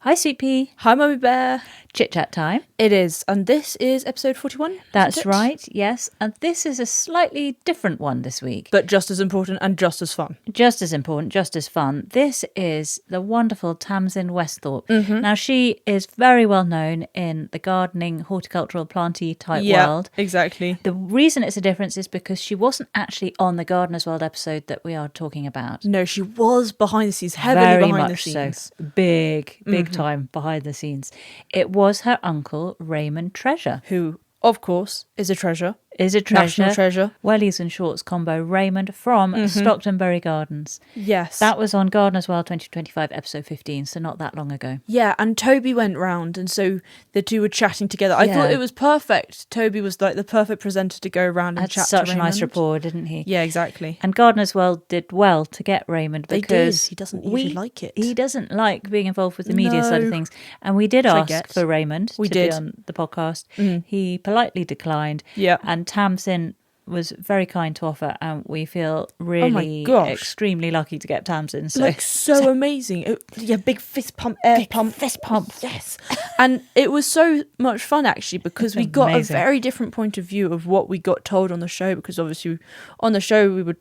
Hi, Sweet Pea. Hi, Mummy Bear. Chit-Chat time. It is, and this is episode 41. That's right, yes. And this is a slightly different one this week. But just as important and just as fun. Just as important, just as fun. This is the wonderful Tamsin Westhorpe. Mm-hmm. Now, she is very well known in the gardening, horticultural, planty type world. Exactly. The reason it's a difference is because she wasn't actually on the Gardener's World episode that we are talking about. No, she was behind the scenes, heavily Very behind the much scenes. so. Big time behind the scenes. It was her uncle, Raymond Treasure. Who, of course, is a treasure. National treasure. Wellies and Shorts combo Raymond from Stockton Bury Gardens. Yes. That was on Gardener's World 2025, episode 15, so not that long ago. Yeah, and Toby went round, and so the two were chatting together. I thought it was perfect. Toby was like the perfect presenter to go around and Had chat to such Raymond. a nice rapport, didn't he? Yeah, exactly. And Gardener's World did well to get Raymond because he doesn't usually like it. He doesn't like being involved with the media side of things. And we did ask for Raymond to be on the podcast. He politely declined. Yeah. And Tamsin was very kind to offer, and we feel really extremely lucky to get Tamsin. So amazing. Big fist pump, air pump. Fist pump. Yes. And it was so much fun, actually, because we got amazing. a very different point of view of what we got told on the show, because obviously on the show we would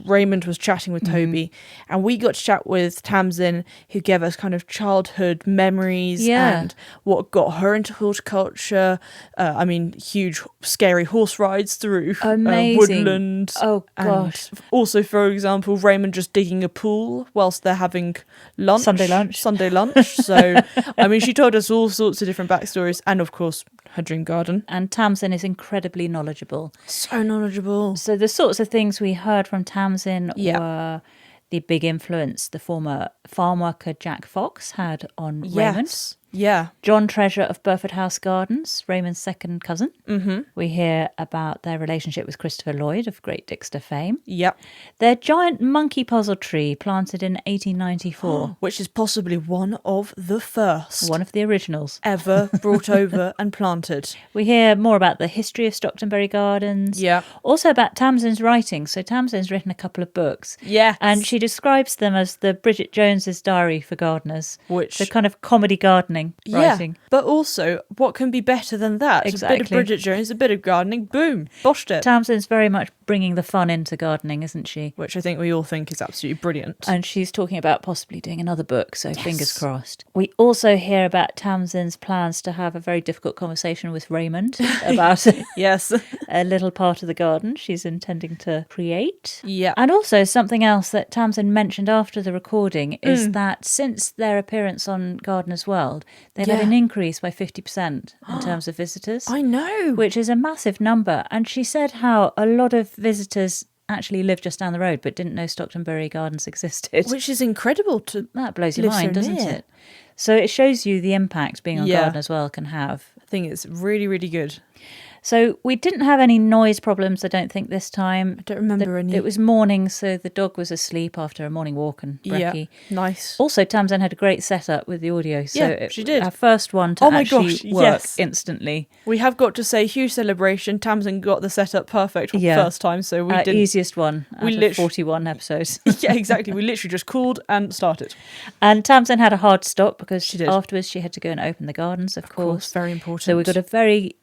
Raymond was chatting with Toby, and we got to chat with Tamsin, who gave us kind of childhood memories and what got her into horticulture. Huge, scary horse rides through woodland. Oh, gosh. And also, for example, Raymond just digging a pool whilst they're having lunch. Sunday lunch. So, she told us all sorts of different backstories, and of course, her dream garden. And Tamsin is incredibly knowledgeable. So knowledgeable. So the sorts of things we heard from Tamsin were the big influence the former farm worker Jack Fox had on Raymond. Yeah. John Treasure of Burford House Gardens, Raymond's second cousin. Mm-hmm. We hear about their relationship with Christopher Lloyd of Great Dixter fame. Yep. Their giant monkey puzzle tree planted in 1894. Which is possibly one of the first. One of the originals. Ever brought over and planted. We hear more about the history of Stockton Bury Gardens. Yeah. Also about Tamsin's writing. So Tamsin's written a couple of books. Yes. And she describes them as the Bridget Jones's diary for gardeners. Which... the kind of comedy gardening writing. Yeah, but also, what can be better than that? Exactly. A bit of Bridget Jones, a bit of gardening, boom, boshed it. Tamsin's very much bringing the fun into gardening, isn't she? Which I think we all think is absolutely brilliant. And she's talking about possibly doing another book, so fingers crossed. We also hear about Tamsin's plans to have a very difficult conversation with Raymond about a little part of the garden she's intending to create. Yeah. And also something else that Tamsin mentioned after the recording is that since their appearance on Gardener's World, they've had an increase by 50% in terms of visitors. I know. Which is a massive number. And she said how a lot of visitors actually live just down the road but didn't know Stockton Bury Gardens existed. Which is incredible to That blows your mind, doesn't near. it? So it shows you the impact being on Gardener's World can have. I think it's really, really good. So we didn't have any noise problems, I don't think, this time. I don't remember any. It was morning, so the dog was asleep after a morning walk and brekkie. Yeah, nice. Also, Tamsin had a great setup with the audio. So she did. Our first one to actually work instantly. We have got to say, huge celebration. Tamsin got the setup perfect for the first time, so we did. Easiest one out of 41 episodes. Yeah, exactly. We literally just called and started. And Tamsin had a hard stop because afterwards she had to go and open the gardens, of course. Very important. So we got a very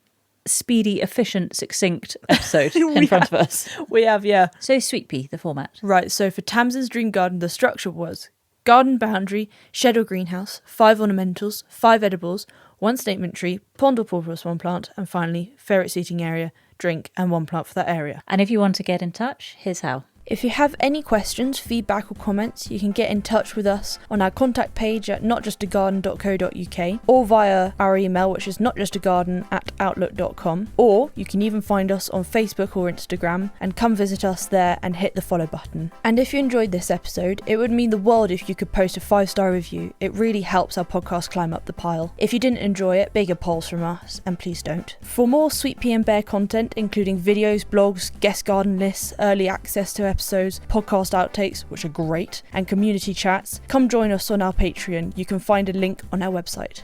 speedy, efficient, succinct episode in front of us. We have, yeah. So Sweet Pea, the format. Right, so for Tamsin's dream garden, the structure was garden boundary, shed or greenhouse, 5 ornamentals, 5 edibles, 1 statement tree, pond or pool plus 1 plant, and finally, ferret seating area, drink, and 1 plant for that area. And if you want to get in touch, here's how. If you have any questions, feedback or comments, you can get in touch with us on our contact page at notjustagarden.co.uk or via our email, which is notjustagarden@outlook.com, or you can even find us on Facebook or Instagram and come visit us there and hit the follow button. And if you enjoyed this episode, it would mean the world if you could post a 5-star review. It really helps our podcast climb up the pile. If you didn't enjoy it, bigger polls from us, and please don't. For more Sweet Pea and Bear content, including videos, blogs, guest garden lists, early access to episodes, podcast outtakes, which are great, and community chats, come join us on our Patreon. You can find a link on our website.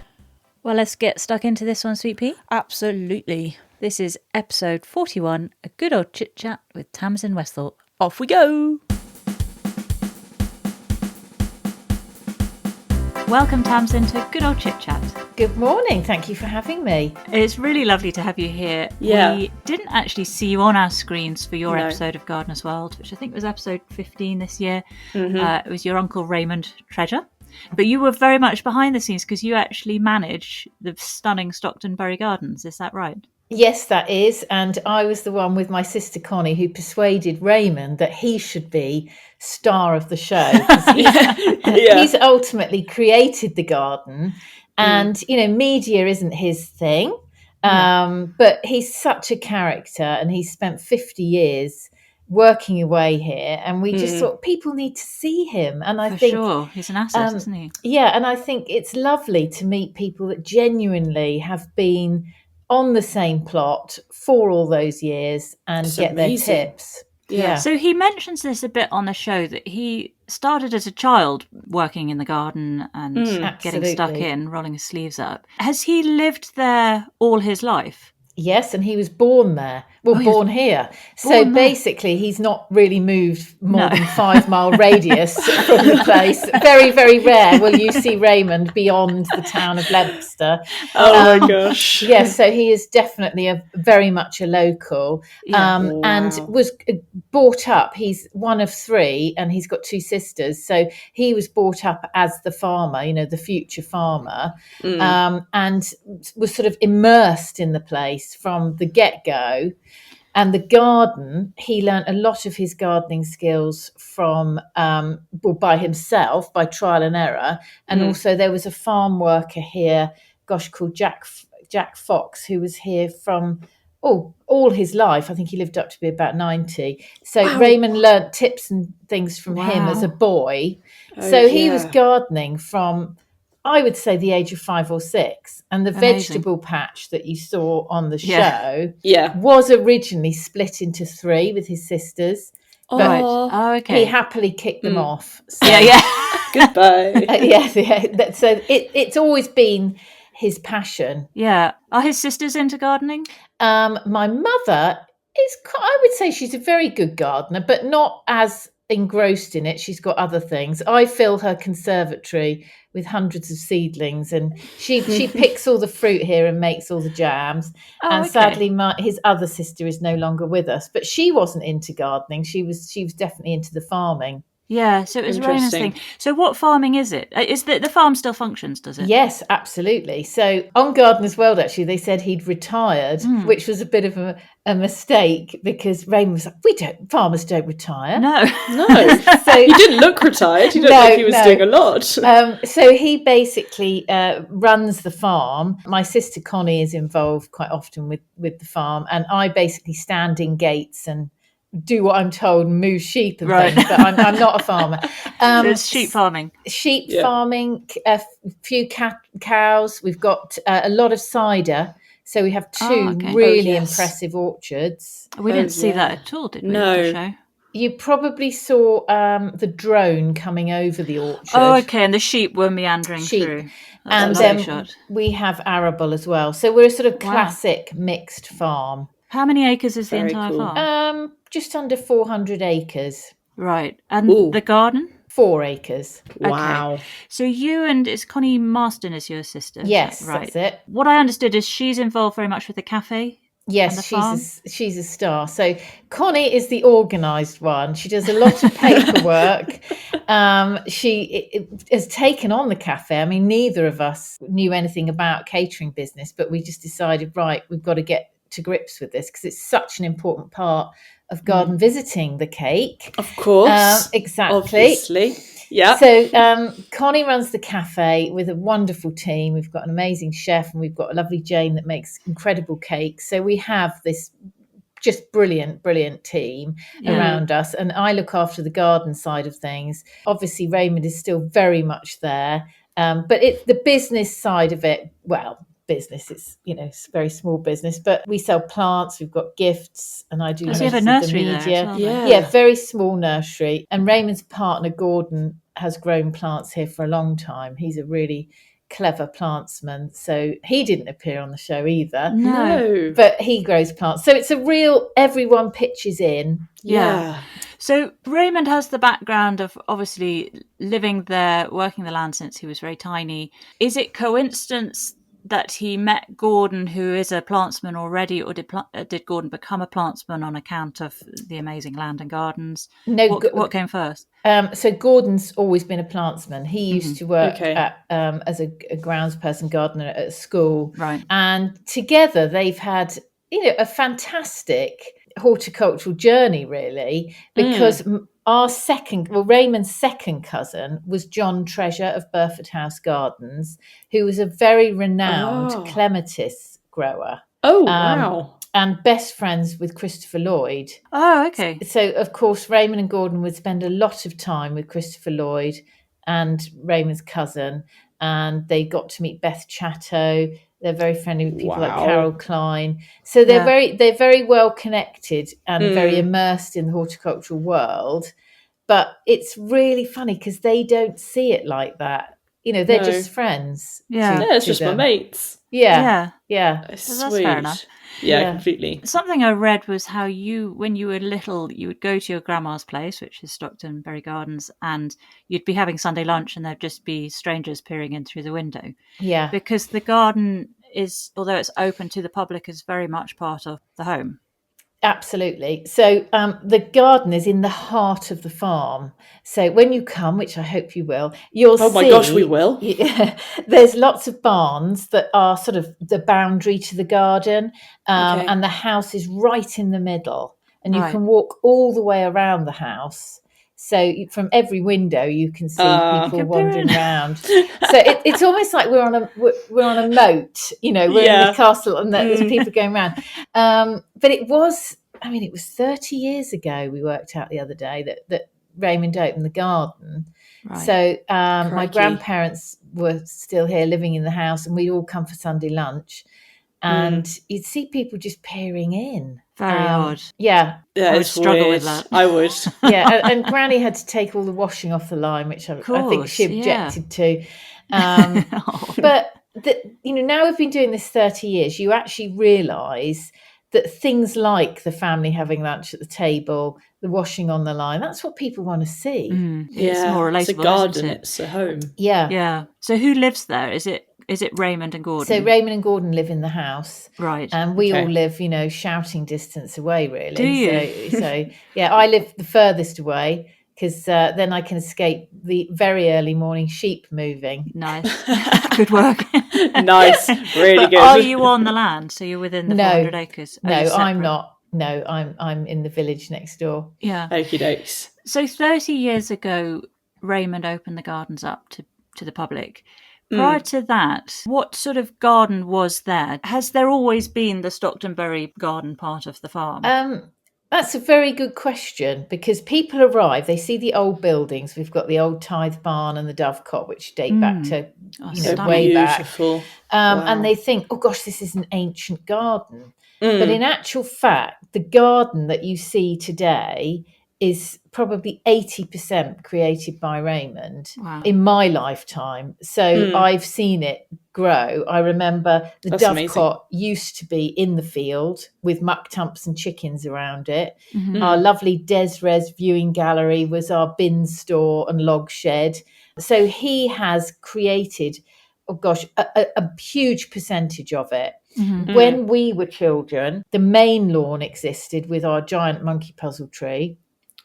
Well, let's get stuck into this one, Sweet Pea. Absolutely. This is episode 41, A Good Ol Chit-Chat with Tamsin Westhorpe. Off we go! Welcome, Tamsin, to Good Ol Chit-Chat. Good morning. Thank you for having me. It's really lovely to have you here. Yeah. We didn't actually see you on our screens for your episode of Gardener's World, which I think was episode 15 this year. It was your uncle Raymond Treasure. But you were very much behind the scenes because you actually manage the stunning Stockton Bury Gardens. Is that right? Yes, that is. And I was the one with my sister Connie who persuaded Raymond that he should be star of the show. He's ultimately created the garden. And, media isn't his thing. But he's such a character and he's spent 50 years working away here. And we just thought people need to see him. And I think sure, he's an asset, isn't he? Yeah, and I think it's lovely to meet people that genuinely have been on the same plot for all those years and get amazing. Their tips. Yeah. So he mentions this a bit on the show that he started as a child working in the garden and getting stuck in, rolling his sleeves up. Has he lived there all his life? Yes, and he was born there. Born here. So basically, he's not really moved more than 5 mile radius from the place. Very, very rare will you see Raymond beyond the town of Leominster. Oh my gosh. Yes, so he is definitely very much a local and was brought up. He's one of 3 and he's got 2 sisters. So he was brought up as the farmer, the future farmer, and was sort of immersed in the place from the get-go. And the garden, he learnt a lot of his gardening skills from by himself, by trial and error. And also there was a farm worker here, called Jack Fox, who was here from all his life. I think he lived up to be about 90. So Raymond learnt tips and things from him as a boy. He was gardening from, I would say, the age of 5 or 6. And the vegetable patch that you saw on the show was originally split into 3 with his sisters. But he happily kicked them off. So. Goodbye. So it's always been his passion. Yeah. Are his sisters into gardening? My mother is, I would say she's a very good gardener, but not as engrossed in it. She's got other things. I fill her conservatory with hundreds of seedlings, and she picks all the fruit here and makes all the jams. Sadly, his other sister is no longer with us, but she wasn't into gardening. She was definitely into the farming. Yeah, so it was Raymond's thing. So what farming is it? Is the farm still functions, does it? Yes, absolutely. So on Gardener's World, actually, they said he'd retired, which was a bit of a mistake because Raymond was like, farmers don't retire. No. So he didn't look retired. He looked like he was doing a lot. So he basically runs the farm. My sister Connie is involved quite often with the farm, and I basically stand in gates and do what I'm told, move sheep and things, but I'm not a farmer. So it's sheep farming. Farming, a few cows. We've got a lot of cider. So we have 2 really impressive orchards. We didn't see that at all, did we? No. Show? You probably saw the drone coming over the orchard. Oh, okay, and the sheep were meandering through. And then we have arable as well. So we're a sort of classic mixed farm. How many acres is the entire farm? Just under 400 acres. Right. And the garden? 4 acres. Wow. Okay. So you it's Connie Marston is your sister? Yes, right. That's it. What I understood is she's involved very much with the cafe. Yes, she's a star. So Connie is the organised one. She does a lot of paperwork. She has taken on the cafe. I mean, neither of us knew anything about catering business, but we just decided, we've got to get to grips with this because it's such an important part of garden visiting, the cake. Of course. Exactly. Obviously. Yeah. So Connie runs the cafe with a wonderful team. We've got an amazing chef and we've got a lovely Jane that makes incredible cakes. So we have this just brilliant team around us. And I look after the garden side of things. Obviously, Raymond is still very much there. But it's the business side of it, business, it's a very small business, but we sell plants, we've got gifts, and I do you have a nursery there as well, very small nursery. And Raymond's partner Gordon has grown plants here for a long time. He's a really clever plantsman. So he didn't appear on the show either. No. But he grows plants. So it's a real, everyone pitches in. Yeah. So Raymond has the background of obviously living there, working the land since he was very tiny. Is it coincidence that he met Gordon, who is a plantsman already, or did Gordon become a plantsman on account of the amazing land and gardens? No, what came first? So Gordon's always been a plantsman. He used to work at, as a groundsperson gardener at a school. Right. And together they've had, a fantastic horticultural journey, really, because Raymond's second cousin was John Treasure of Burford House Gardens, who was a very renowned clematis grower. Oh, wow. And best friends with Christopher Lloyd. Oh, okay. So, of course, Raymond and Gordon would spend a lot of time with Christopher Lloyd and Raymond's cousin, and they got to meet Beth Chatto. They're very friendly with people like Carol Klein. So they're very well connected and very immersed in the horticultural world. But it's really funny because they don't see it like that. They're just friends. It's just my mates. Yeah. That's fair enough. Yeah, completely. Something I read was how when you were little, you would go to your grandma's place, which is Stockton Bury Gardens, and you'd be having Sunday lunch and there'd just be strangers peering in through the window. Yeah. Because the garden is, although it's open to the public, is very much part of the home. Absolutely. So the garden is in the heart of the farm. So when you come, which I hope you will, you'll see... Oh my gosh, we will. There's lots of barns that are sort of the boundary to the garden, and the house is right in the middle. And you can walk all the way around the house. So from every window, you can see people wandering around. So it's almost like we're on a moat, we're in the castle and there's people going around. But it was 30 years ago, we worked out the other day that Raymond opened the garden. Right. So my grandparents were still here living in the house, and we'd all come for Sunday lunch. And you'd see people just peering in. Very odd. Yeah. I would struggle with that. I would. And Granny had to take all the washing off the line, which I think she objected to. But now we've been doing this 30 years, you actually realise that things like the family having lunch at the table, the washing on the line, that's what people want to see. It's more relatable. It's a garden, it's a home. Yeah. So who lives there? Is it Raymond and Gordon? So Raymond and Gordon live in the house. Right. And we all live, shouting distance away, really. Do you? So I live the furthest away because then I can escape the very early morning sheep moving. Nice. Good work. Nice. Really good. Are you on the land? So you're within the 400 acres? No, I'm not. No, I'm in the village next door. Yeah. Okie dokes. So 30 years ago, Raymond opened the gardens up to the public. Prior to that, what sort of garden was there? Has there always been the Stockton Bury garden part of the farm? That's a very good question, because people arrive, they see the old buildings. We've got the old tithe barn and the dovecot, which date back to way beautiful. back. And they think, oh gosh, this is an ancient garden. But in actual fact, the garden that you see today is probably 80% created by Raymond in my lifetime. So I've seen it grow. I remember the dovecot used to be in the field with muck tumps and chickens around it. Our lovely Desres viewing gallery was our bin store and log shed. So he has created, a huge percentage of it. When we were children, the main lawn existed with our giant monkey puzzle tree.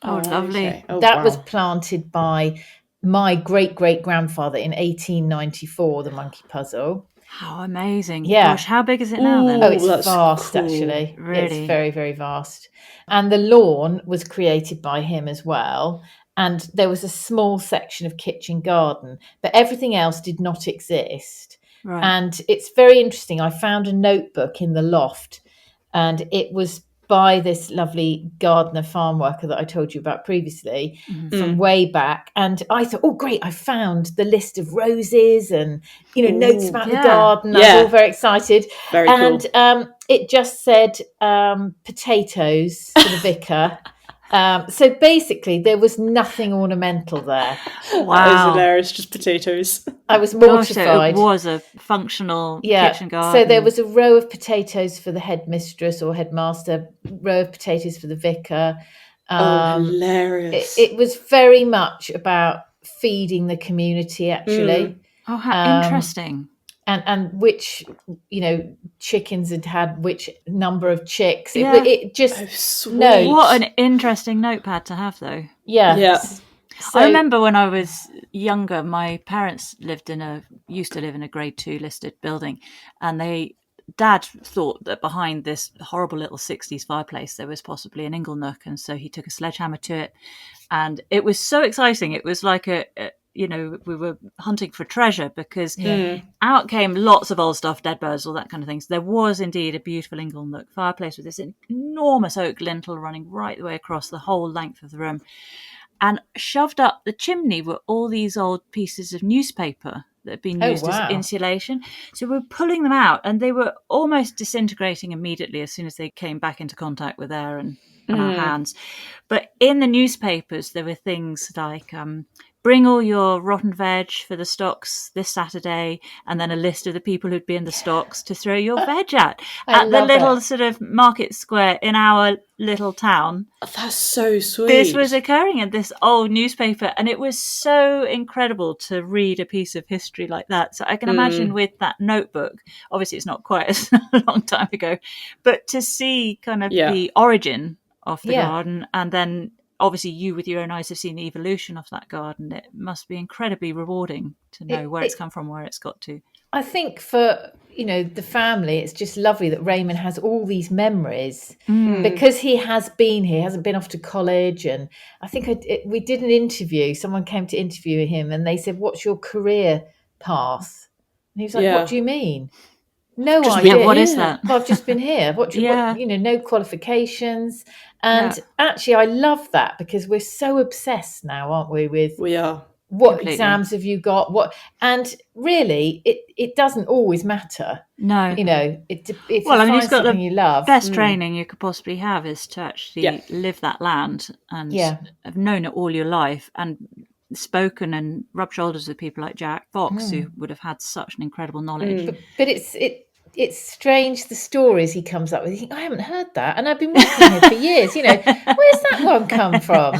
Oh, lovely. Okay. Oh, that was planted by my great-great-grandfather in 1894, the monkey puzzle. How amazing. Yeah. Gosh, how big is it now then? Oh, it's vast, cool. Actually. Really? It's very, very vast. And the lawn was created by him as well. And there was a small section of kitchen garden, but everything else did not exist. Right. And it's very interesting. I found a notebook in the loft, and it was by this lovely gardener farm worker that I told you about previously from way back. And I thought, oh, great, I found the list of roses and, notes about the garden. I was all very excited. Very cool. And it just said potatoes for the vicar So basically, there was nothing ornamental there. Wow. That is hilarious, just potatoes. I was mortified. So it was a functional kitchen garden. So there was a row of potatoes for the headmistress or headmaster, row of potatoes for the vicar. Hilarious. It was very much about feeding the community, actually. Oh, how interesting. And which, chickens had which number of chicks. It just... No. What an interesting notepad to have, though. Yeah. So, I remember when I was younger, my parents used to live in a grade 2 listed building, and Dad thought that behind this horrible little 60s fireplace there was possibly an ingle nook, and so he took a sledgehammer to it, and it was so exciting. It was like we were hunting for treasure, because out came lots of old stuff, dead birds, all that kind of things. There was indeed a beautiful ingle nook fireplace with this enormous oak lintel running right the way across the whole length of the room. And shoved up the chimney were all these old pieces of newspaper that had been used as insulation. So we were pulling them out, and they were almost disintegrating immediately as soon as they came back into contact with air and our hands. But in the newspapers, there were things like, bring all your rotten veg for the stocks this Saturday, and then a list of the people who'd be in the stocks to throw your veg at the little sort of market square in our little town. That's so sweet. This was occurring in this old newspaper, and it was so incredible to read a piece of history like that. So I can imagine with that notebook, obviously it's not quite as a long time ago, but to see kind of the origin of the garden, and then obviously you with your own eyes have seen the evolution of that garden. It must be incredibly rewarding to know where it's come from, where it's got to. I think for the family, it's just lovely that Raymond has all these memories because he has been here, hasn't been off to college. And I think we did an interview. Someone came to interview him, and they said, "What's your career path?" And he was like, "What do you mean?" No idea. What is that? Well, I've just been here. No qualifications. And actually, I love that, because we're so obsessed now, aren't we? We are. What Completely. Exams have you got? And really, it doesn't always matter. No. If you find something you love. Best training you could possibly have is to actually live that land and have known it all your life, and spoken and rubbed shoulders with people like Jack Fox, who would have had such an incredible knowledge. But it's strange, the stories he comes up with. You think, I haven't heard that, and I've been working here for years. Where's that one come from?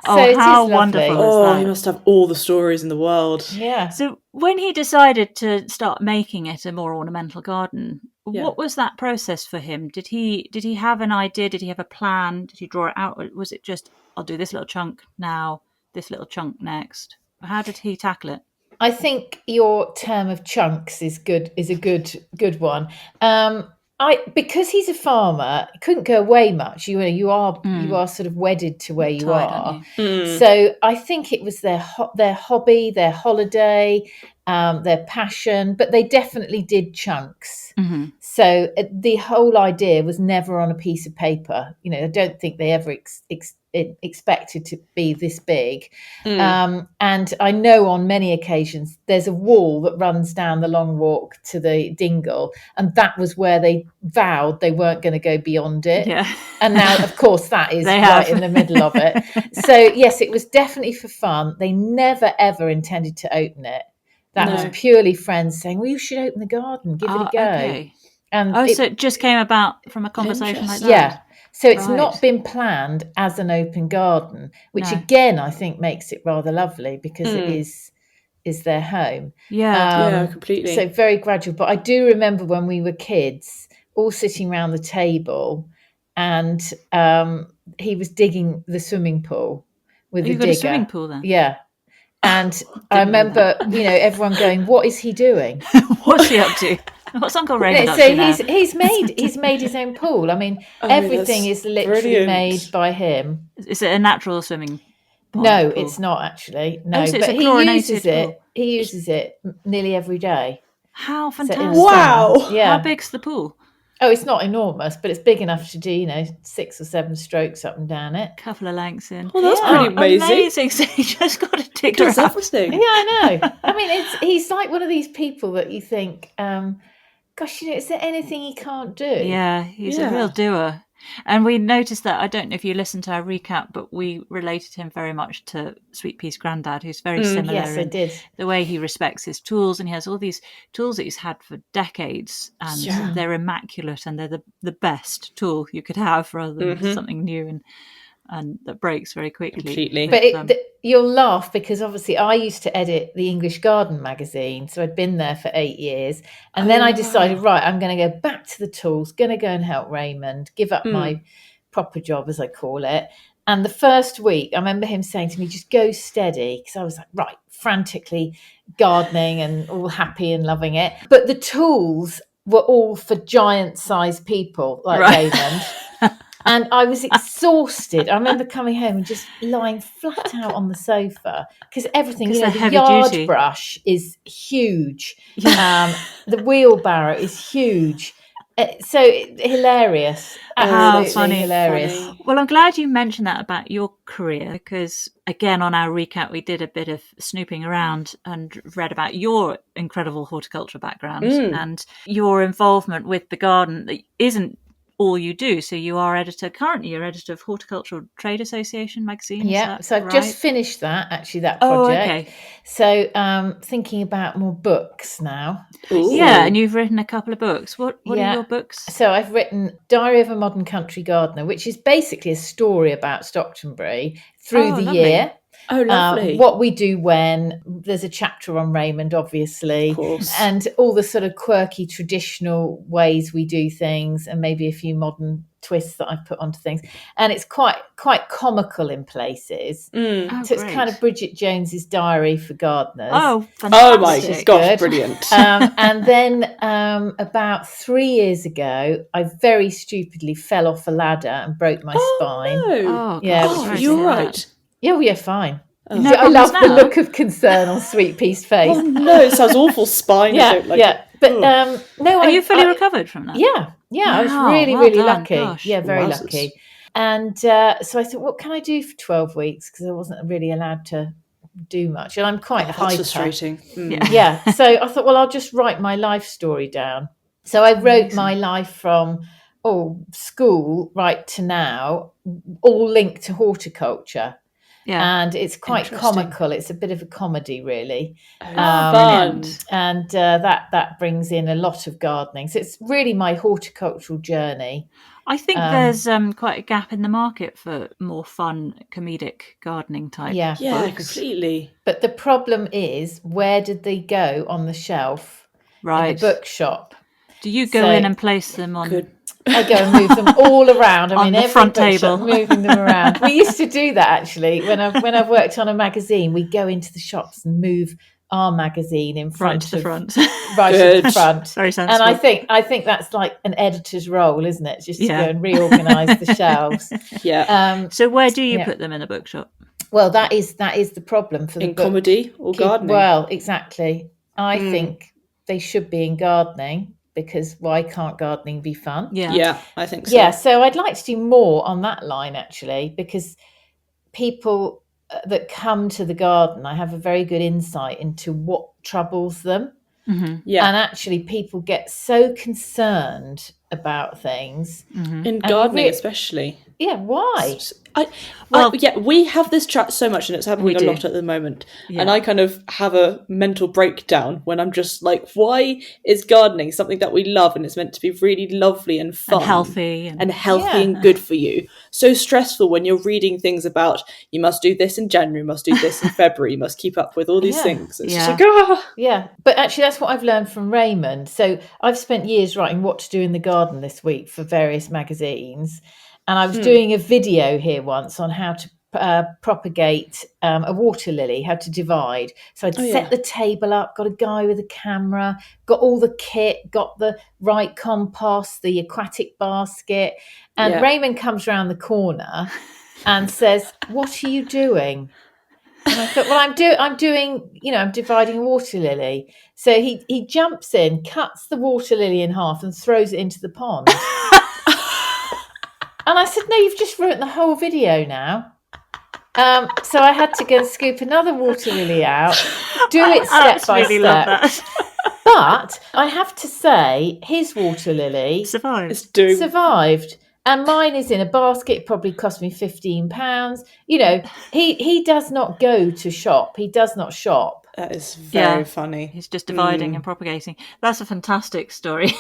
How wonderful! Oh, he must have all the stories in the world. Yeah. So when he decided to start making it a more ornamental garden, what was that process for him? Did he have an idea? Did he have a plan? Did he draw it out? Or was it just, I'll do this little chunk now, this little chunk next? How did he tackle it? I think your term of chunks is a good one. Because he's a farmer, couldn't go away much. You are sort of wedded to where you are. So I think it was their hobby, their holiday, their passion, but they definitely did chunks. So the whole idea was never on a piece of paper. I don't think they ever expected to be this big. And I know on many occasions there's a wall that runs down the long walk to the dingle, and that was where they vowed they weren't going to go beyond it. And now, of course, that is right in the middle of it. So yes, it was definitely for fun. They never ever intended to open it. That was purely friends saying, well, you should open the garden, give it a go. Okay. And so it just came about from a conversation like that? Yeah. So it's not been planned as an open garden, which again, I think makes it rather lovely, because it is their home. Yeah, completely. So very gradual. But I do remember when we were kids, all sitting around the table, and he was digging the swimming pool with the digger. Got a swimming pool then? Yeah. And I remember, everyone going, "What is he doing? What's he up to? What's Uncle Raymond up so to now?" he's made his own pool. I mean, everything is literally made by him. Is it a natural swimming pool? No, it's not actually. No, so but he uses pool. it. He uses it nearly every day. How fantastic! Wow. Yeah. How big's the pool? Oh, it's not enormous, but it's big enough to do, 6 or 7 strokes up and down it. Couple of lengths in. Well, that's pretty amazing. So you just got to dig Does around. everything. Yeah, I know. I mean, he's like one of these people that you think, gosh, is there anything he can't do? Yeah, he's a real doer. And we noticed that, I don't know if you listened to our recap, but we related him very much to Sweet Pea's granddad, who's very similar. Yes, I did. The way he respects his tools, and he has all these tools that he's had for decades, and they're immaculate, and they're the best tool you could have, rather than something new and that breaks very quickly. Completely. But you'll laugh, because obviously I used to edit the English Garden magazine, so I'd been there for 8 years, and then I decided, right, I'm going to go back to the tools, going to go and help Raymond, give up my proper job, as I call it. And the first week, I remember him saying to me, just go steady, because I was like, right, frantically gardening and all happy and loving it. But the tools were all for giant-sized people like Raymond. And I was exhausted. I remember coming home and just lying flat out on the sofa, because everything, the yard brush is huge. The wheelbarrow is huge. So hilarious. Absolutely hilarious. Funny. Well, I'm glad you mentioned that about your career, because again, on our recap, we did a bit of snooping around and read about your incredible horticulture background and your involvement with the garden that isn't all you do. So you are currently you're editor of Horticultural Trade Association magazine. Yeah, so I've just finished that project. Oh, okay. So thinking about more books now. Ooh. Yeah, and you've written a couple of books. What are your books? So I've written Diary of a Modern Country Gardener, which is basically a story about Stockton Bury through the year. Oh, lovely. What we do when there's a chapter on Raymond, obviously, and all the sort of quirky traditional ways we do things, and maybe a few modern twists that I've put onto things. And it's quite comical in places. So it's kind of Bridget Jones's diary for gardeners. Oh, fantastic. Oh my gosh, brilliant. And then about 3 years ago, I very stupidly fell off a ladder and broke my spine. No. Oh, yeah, you're right. Yeah, fine. No, I love the look of concern on Sweet Pea's face. Oh no, it sounds awful. Spine. But no. Are you fully recovered from that? Yeah. Wow, I was really lucky. Gosh. Yeah, very lucky. And so I thought, what can I do for 12 weeks? Because I wasn't really allowed to do much, and I'm quite hyper. That's frustrating. Yeah. So I thought, well, I'll just write my life story down. So I wrote my life from school right to now, all linked to horticulture. Yeah, and it's quite comical. It's a bit of a comedy, really. Fun. And that brings in a lot of gardening. So it's really my horticultural journey. I think there's quite a gap in the market for more fun, comedic gardening type books. Completely. But the problem is, where did they go on the shelf in the bookshop? Do you go in and place them on... I go and move them all around. I mean, every front table, moving them around. We used to do that actually. When I've worked on a magazine, we go into the shops and move our magazine in front to the front. Right to the front. Very sensible. And I think that's like an editor's role, isn't it? Just to go and reorganise the shelves. Yeah. So where do you put them in the bookshop? Well, that is the problem for the in comedy or gardening. Well, exactly. I think they should be in gardening. Because why can't gardening be fun? Yeah, I think so. Yeah, so I'd like to do more on that line, actually, because people that come to the garden, I have a very good insight into what troubles them. Mm-hmm. Yeah. And actually, people get so concerned about things. Mm-hmm. In gardening, especially. Yeah, why? We have this chat so much, and it's happening a lot at the moment. Yeah. And I kind of have a mental breakdown when I'm just like, why is gardening something that we love and it's meant to be really lovely and fun, and healthy and good for you, so stressful when you're reading things about you must do this in January, you must do this in February, you must keep up with all these things. It's just like, yeah. But actually, that's what I've learned from Raymond. So I've spent years writing what to do in the garden this week for various magazines. And I was doing a video here once on how to propagate a water lily, how to divide. So I'd set the table up, got a guy with a camera, got all the kit, got the right compost, the aquatic basket. And Raymond comes around the corner and says, "What are you doing?" And I thought, well, I'm doing, I'm dividing a water lily. So he jumps in, cuts the water lily in half and throws it into the pond. And I said, no, you've just ruined the whole video now. So I had to go and scoop another water lily out, do it step by step. Love that. But I have to say, his water lily survived. Survived. And mine is in a basket. It probably cost me £15. You know, he does not go to shop. He does not shop. That is very funny. He's just dividing and propagating. That's a fantastic story.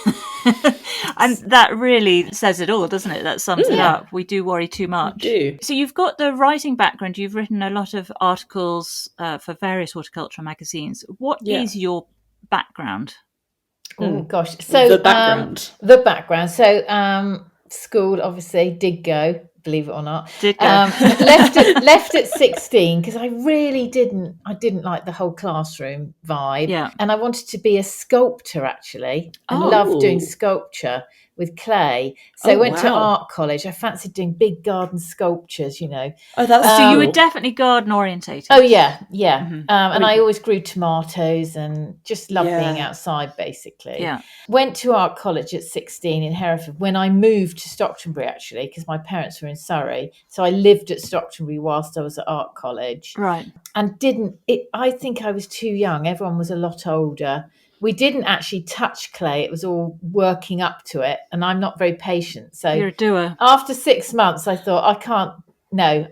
And that really says it all, doesn't it? That sums it up. We do worry too much. We do. So you've got the writing background. You've written a lot of articles for various horticultural magazines. What is your background? Oh, gosh. So the background. So school, obviously, did go. Believe it or not, Did go. left at 16 because I really didn't like the whole classroom vibe. Yeah. And I wanted to be a sculptor, actually. I loved doing sculpture with clay. So I went to art college. I fancied doing big garden sculptures, you know. Oh, that's so you were definitely garden orientated. Oh yeah. And I always grew tomatoes and just loved being outside, basically. Yeah. Went to art college at 16 in Hereford when I moved to Stockton Bury, actually, because my parents were in Surrey. So I lived at Stockton Bury whilst I was at art college. Right. And I think I was too young. Everyone was a lot older. We didn't actually touch clay. It was all working up to it. And I'm not very patient. So you're a doer. After 6 months, I thought, I can't,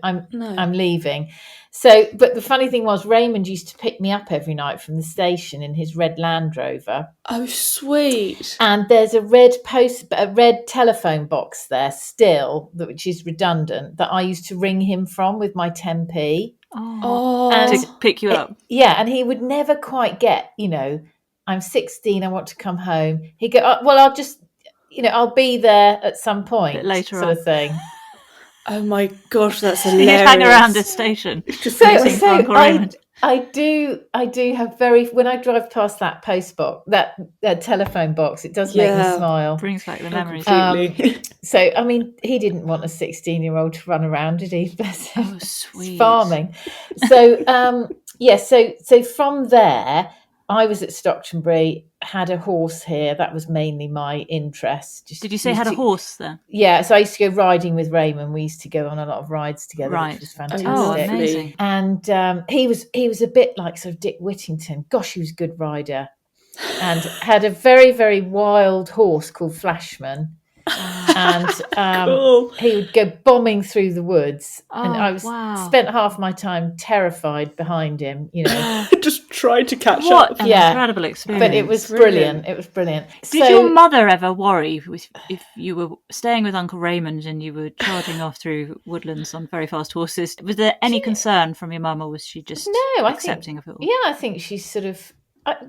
I'm leaving. So, but the funny thing was, Raymond used to pick me up every night from the station in his red Land Rover. Oh, sweet. And there's a red telephone box there still, which is redundant, that I used to ring him from with my 10p. And to pick you up. And he would never quite get, I'm 16, I want to come home. He'd go, well, I'll just, I'll be there at some point. A bit later sort of thing. Oh my gosh, that's hilarious. You hang around the station. I do have when I drive past that post box, that telephone box, it does make me smile. Brings back the memories. So, I mean, he didn't want a 16-year-old to run around, did he? Oh, sweet. Farming. So, so from there, I was at Stockton Bury, had a horse here. That was mainly my interest. Did you say had a horse there? Yeah, so I used to go riding with Raymond. We used to go on a lot of rides together, which was fantastic. Oh, amazing. And he was a bit like sort of Dick Whittington. Gosh, he was a good rider. And had a very, very wild horse called Flashman. And cool. He would go bombing through the woods, and I spent half my time terrified behind him, just trying to catch up. What an incredible experience. But it was brilliant. It was brilliant. Did your mother ever worry if you were staying with Uncle Raymond and you were charging off through woodlands on very fast horses? Was there any concern from your mum, or was she just accepting of it all? Yeah, I think she's sort of.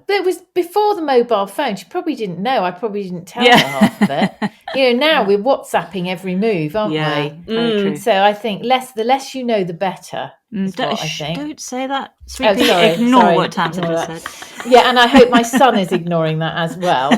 There was before the mobile phone. She probably didn't know. I probably didn't tell her half of it. Now we're WhatsApping every move, aren't we? Very true. So I think the less you know, the better. Is what I think. Don't say that. Sweetie, ignore what Tamsin just said. Yeah, and I hope my son is ignoring that as well.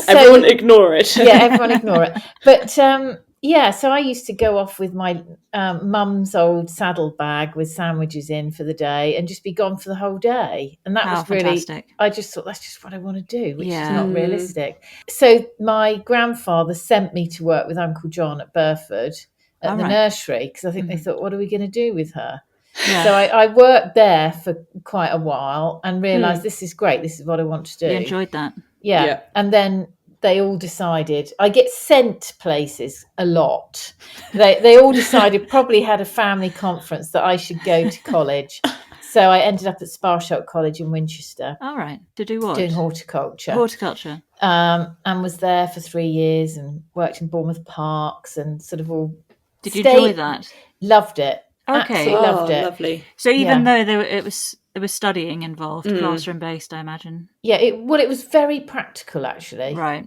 Everyone ignore it. Everyone ignore it. But so I used to go off with my mum's old saddle bag with sandwiches in for the day and just be gone for the whole day. And that was really, fantastic. I just thought that's just what I want to do, which is not realistic. So my grandfather sent me to work with Uncle John at Burford at the nursery, because I think they thought, what are we going to do with her? Yeah. So I worked there for quite a while and realised this is great. This is what I want to do. You enjoyed that? Yeah. And then they all decided, I get sent places a lot. They all decided, probably had a family conference, that I should go to college. So I ended up at Sparshott College in Winchester. All right. To do what? Doing horticulture. And was there for 3 years and worked in Bournemouth Parks and sort of all. Did you enjoy that? Loved it. Okay. Absolutely loved it. Lovely. So even though it was studying involved, classroom based, I imagine. Yeah, it was very practical, actually. Right.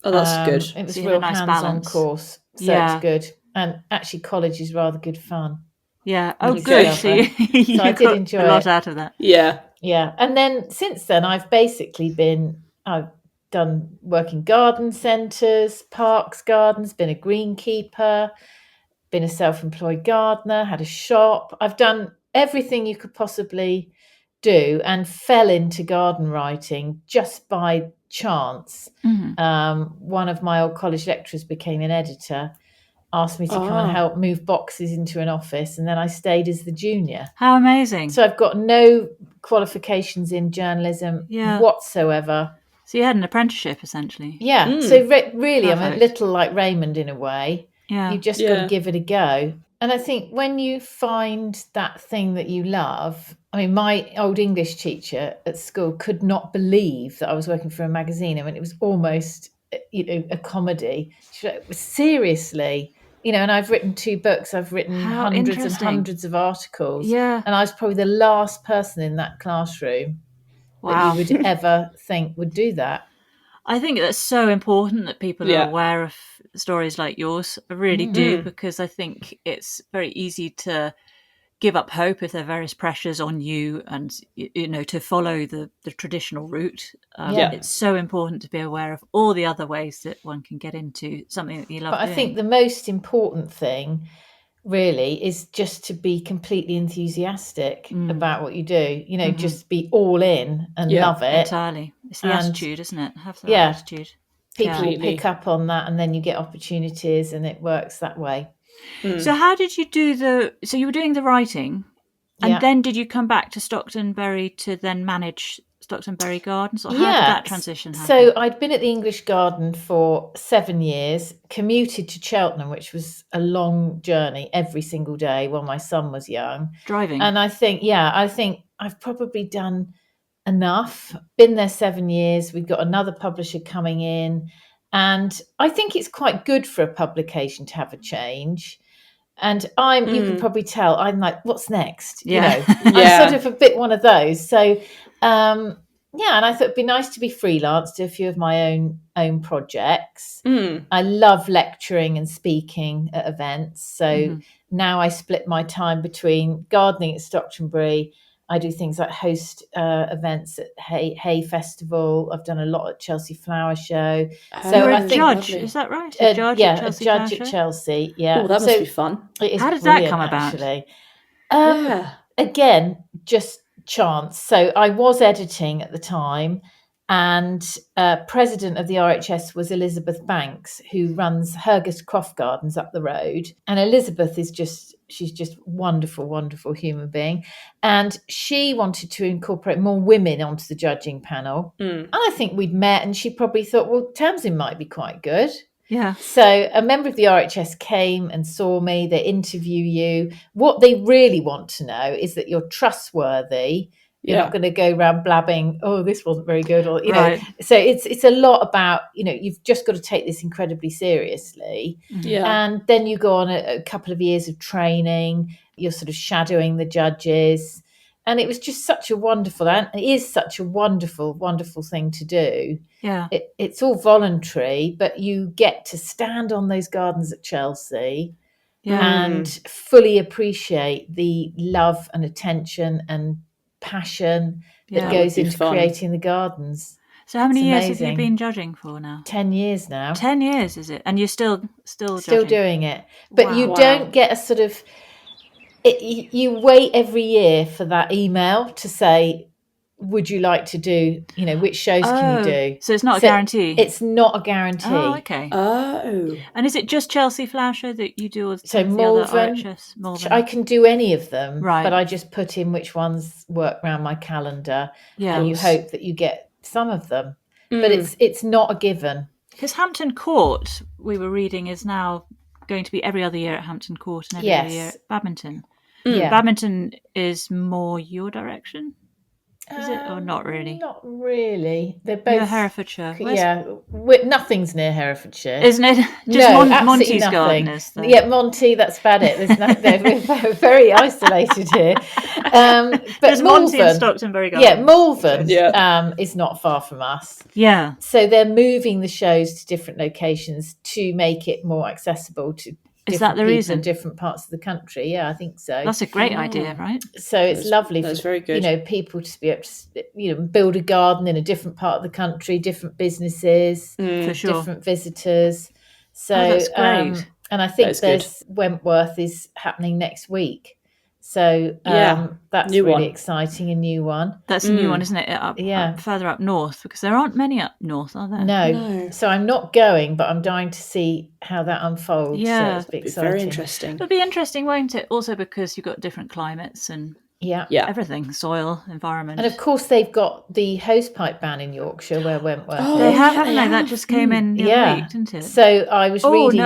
Oh, that's good. It was a real nice hands-on course, so it's good. And actually, college is rather good fun. Yeah. Oh, good. So I did enjoy a lot out of that. Yeah. Yeah. And then since then, I've done work in garden centres, parks, gardens, been a greenkeeper, been a self-employed gardener, had a shop. I've done everything you could possibly do and fell into garden writing just by chance. One of my old college lecturers became an editor, asked me to come and help move boxes into an office, and then I stayed as the junior. How amazing. So I've got no qualifications in journalism whatsoever. So you had an apprenticeship, essentially. Yeah. So really, I'm a Perfect. little like Raymond in a way. Yeah. You've just got to give it a go. And I think when you find that thing that you love, I mean, my old English teacher at school could not believe that I was working for a magazine. I mean, it was almost, a comedy. She was like, seriously, and I've written 2 books. I've written How hundreds and interesting. hundreds of articles. Yeah. And I was probably the last person in that classroom that you would ever think would do that. I think that's so important that people are aware of stories like yours. I really do, because I think it's very easy to give up hope if there are various pressures on you and, to follow the traditional route. It's so important to be aware of all the other ways that one can get into something that you love doing. I think the most important thing really is just to be completely enthusiastic about what you do, just be all in and love it. Entirely. It's the attitude, isn't it? Have that attitude. People pick up on that, and then you get opportunities, and it works that way. So how did you do so you were doing the writing, and then did you come back to Stockton Bury to then manage Stockton Bury Gardens, or how did that transition happen? So I'd been at the English Garden for 7 years, commuted to Cheltenham, which was a long journey every single day while my son was young. Driving. And I think I've probably done enough. Been there 7 years. We've got another publisher coming in. And I think it's quite good for a publication to have a change. And you can probably tell, I'm like, what's next? I'm sort of a bit one of those. So, and I thought it'd be nice to be freelance, do a few of my own projects. I love lecturing and speaking at events. So now I split my time between gardening at Stockton Bury. I do things like host events at Hay Festival. I've done a lot at Chelsea Flower Show. So you're a judge, is that right? A judge at Chelsea. Yeah. Oh, that must be fun. How did that come about? Actually, again, just chance. So I was editing at the time, and president of the RHS was Elizabeth Banks, who runs Hergus Croft Gardens up the road. And Elizabeth she's just wonderful, wonderful human being. And she wanted to incorporate more women onto the judging panel. And I think we'd met, and she probably thought, well, Tamsin might be quite good. Yeah. So a member of the RHS came and saw me. They interview you. What they really want to know is that you're trustworthy. You're not going to go around blabbing, oh, this wasn't very good, or know. So it's a lot about, you've just got to take this incredibly seriously. And then you go on a couple of years of training. You're sort of shadowing the judges, and it was just such a wonderful, and it is such a wonderful, wonderful thing to do. Yeah, it's all voluntary, but you get to stand on those gardens at Chelsea. And fully appreciate the love and attention and passion that goes into creating the gardens. So how many years have you been judging for now? 10 years now. 10 years, is it? And you're still judging? Doing it. But you don't get a sort of... you wait every year for that email to say, would you like to do, which shows can you do? So it's not a guarantee? It's not a guarantee. Oh, okay. Oh. And is it just Chelsea Flower Show that you do? So Malvern, I can do any of them, but I just put in which ones work around my calendar, and you hope that you get some of them. But it's not a given. Because Hampton Court, we were reading, is now going to be every other year at Hampton Court and every other year at Badminton. Badminton is more your direction? Is it, or not really? Not really. They're both near Herefordshire. Nothing's near Herefordshire, isn't it? Just Monty's garden is there. Yeah, Monty. That's about it. There's nothing. We're very isolated here. But there's Monty and Stockton Bury Gardens. Yeah, Malvern is not far from us. Yeah. So they're moving the shows to different locations to make it more accessible to. Is that the reason? In different parts of the country, yeah, I think so. That's a great idea, right? So it's lovely for very good. People to be able to build a garden in a different part of the country, different businesses, for sure. different visitors. So that's great. And I think there's Wentworth is happening next week. So that's really exciting, a new one. That's a new one, isn't it? Up further up north, because there aren't many up north, are there? No. So I'm not going, but I'm dying to see how that unfolds. Yeah, so it's exciting. Very interesting. It'll be interesting, won't it? Also because you've got different climates and Yeah. Everything, soil, environment. And of course, they've got the hosepipe ban in Yorkshire where Wentworth is. They have, haven't they? That just came in the other week, didn't it? So I was reading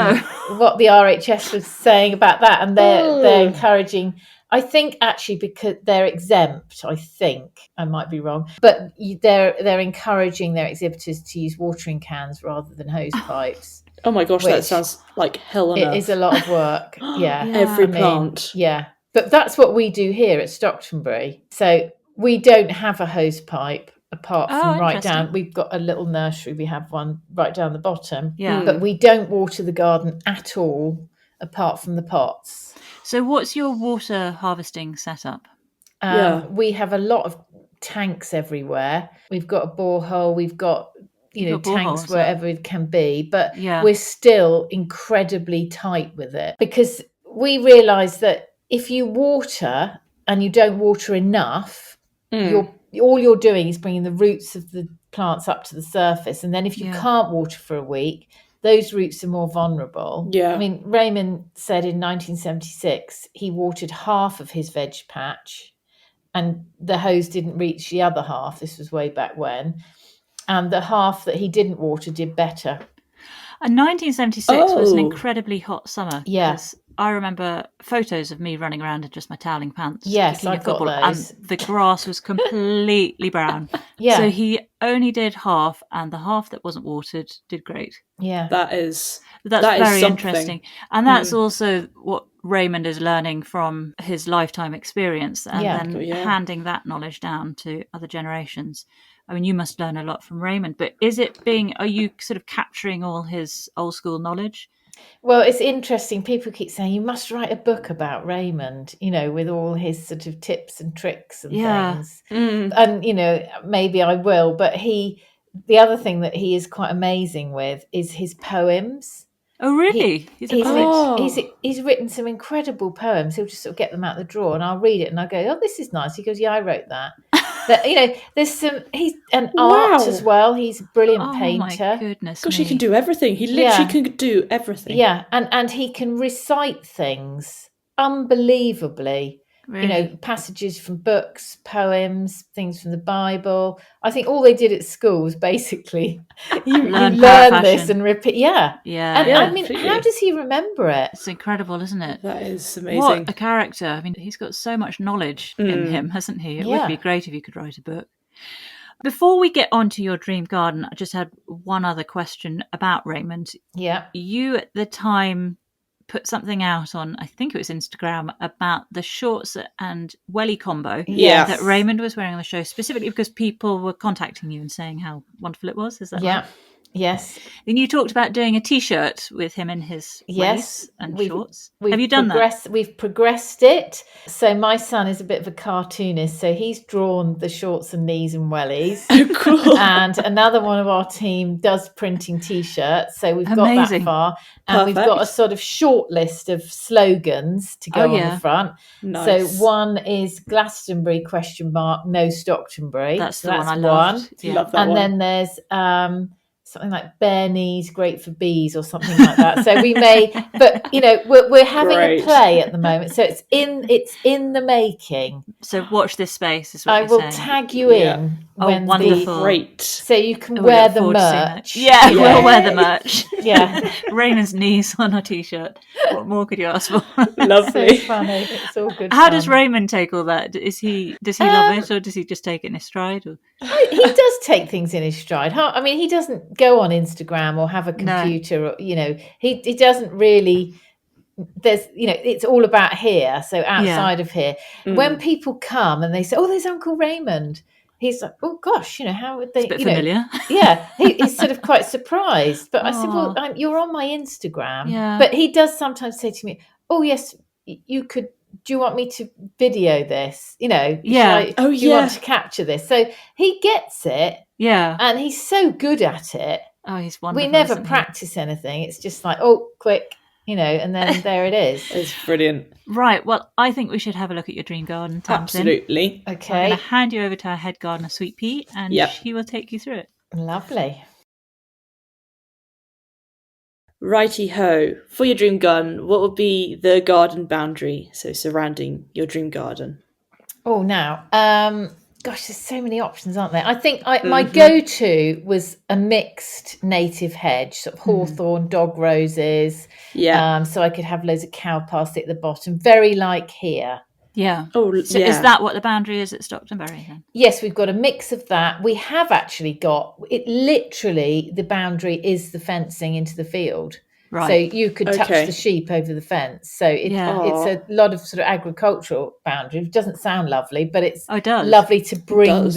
what the RHS was saying about that, and they're encouraging. I think actually because they're exempt, I might be wrong, but they're encouraging their exhibitors to use watering cans rather than hose pipes. Oh my gosh, that sounds like hell on earth. It is a lot of work. Every plant. But that's what we do here at Stockton Bury. So we don't have a hose pipe apart from right down. We've got a little nursery. We have one right down the bottom. But we don't water the garden at all apart from the pots. So what's your water harvesting setup? We have a lot of tanks everywhere. We've got a borehole. We've got tanks wherever it can be. But we're still incredibly tight with it because we realise that if you water and you don't water enough, all you're doing is bringing the roots of the plants up to the surface. And then if you can't water for a week, those roots are more vulnerable. I mean, Raymond said in 1976 he watered half of his veg patch and the hose didn't reach the other half. This was way back when. And the half that he didn't water did better. And 1976 was an incredibly hot summer. Yes. I remember photos of me running around in just my toweling pants. Yes, I got those. And the grass was completely brown. So he only did half, and the half that wasn't watered did great. That's very something. Interesting. And that's also what Raymond is learning from his lifetime experience and then handing that knowledge down to other generations. I mean, you must learn a lot from Raymond, but are you sort of capturing all his old school knowledge? Well, it's interesting. People keep saying you must write a book about Raymond, with all his sort of tips and tricks and things. And, maybe I will. But the other thing that he is quite amazing with is his poems. Oh, really? He's written some incredible poems. He'll just sort of get them out the drawer and I'll read it and I'll go, oh, this is nice. He goes, yeah, I wrote that. But, there's some, he's an art as well. He's a brilliant painter. Oh my goodness. Gosh, he can do everything. He literally can do everything. Yeah. And he can recite things unbelievably. Really? Passages from books, poems, things from the Bible. I think all they did at school was basically you learn this and repeat. Yeah. And I mean, how does he remember it? It's incredible, isn't it? That is amazing. What a character. I mean, he's got so much knowledge in him, hasn't he? It would be great if you could write a book. Before we get on to your dream garden, I just had one other question about Raymond. Yeah. You at the time put something out on, I think it was Instagram, about the shorts and welly combo that Raymond was wearing on the show, specifically because people were contacting you and saying how wonderful it was. Is that right? Yes. Then you talked about doing a T-shirt with him in his wellies and shorts. Have you done that? We've progressed it. So my son is a bit of a cartoonist, so he's drawn the shorts and knees and wellies. Oh, cool. And another one of our team does printing T-shirts, so we've got that far. And we've got a sort of short list of slogans to go on the front. Nice. So one is Glastonbury ? No Stocktonbury. That's the one I loved. Yeah. Love that one. And then there's something like bare knees, great for bees, or something like that. So we may, but we're having a play at the moment, so it's in the making. So watch this space. Is what I will saying. Tag you in. When wonderful! Great. So you can wear the merch. Yeah, we'll wear the merch. Yeah, Raymond's knees on a T-shirt. What more could you ask for? Lovely. So funny. It's all good. How does Raymond take all that? Does he love it, or does he just take it in his stride? Or? He does take things in his stride. I mean, he doesn't go on Instagram or have a computer. No. Or, he doesn't really. There's it's all about here. So outside of here, when people come and they say, "Oh, there's Uncle Raymond," he's like, "Oh gosh, how would they?" It's a bit familiar. Yeah, he's sort of quite surprised. But I said, "Well, you're on my Instagram." Yeah. But he does sometimes say to me, "Oh yes, you could. Do you want me to video this? Do you want to capture this?" So he gets it. Yeah. And he's so good at it. Oh, he's wonderful. We never practice anything. It's just like, oh, quick, and then there it is. It's brilliant. Right. Well, I think we should have a look at your dream garden, Tamsin. Absolutely. Okay. I'm going to hand you over to our head gardener, Sweet Pea, and she will take you through it. Lovely. Righty-ho. For your dream garden, what would be the garden boundary, so surrounding your dream garden? Oh, now, gosh, there's so many options, aren't there? I think my go-to was a mixed native hedge, sort of hawthorn, dog roses. Yeah. So I could have loads of cow parsley at the bottom, very like here. Yeah. Oh, so yeah. Is that what the boundary is at Stockton Bury then? Yes, we've got a mix of that. We have actually got it. Literally, the boundary is the fencing into the field. Right. So you could touch the sheep over the fence. So it's a lot of sort of agricultural boundary. It doesn't sound lovely, but it's lovely to bring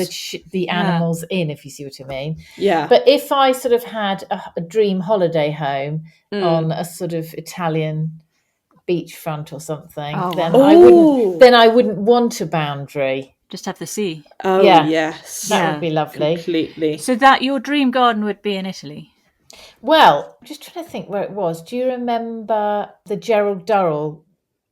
the animals in, if you see what I mean. Yeah. But if I sort of had a dream holiday home on a sort of Italian beachfront or something, then I wouldn't want a boundary. Just have the sea. Oh, yes. That would be lovely. Completely. So that your dream garden would be in Italy? Well, I'm just trying to think where it was. Do you remember the Gerald Durrell?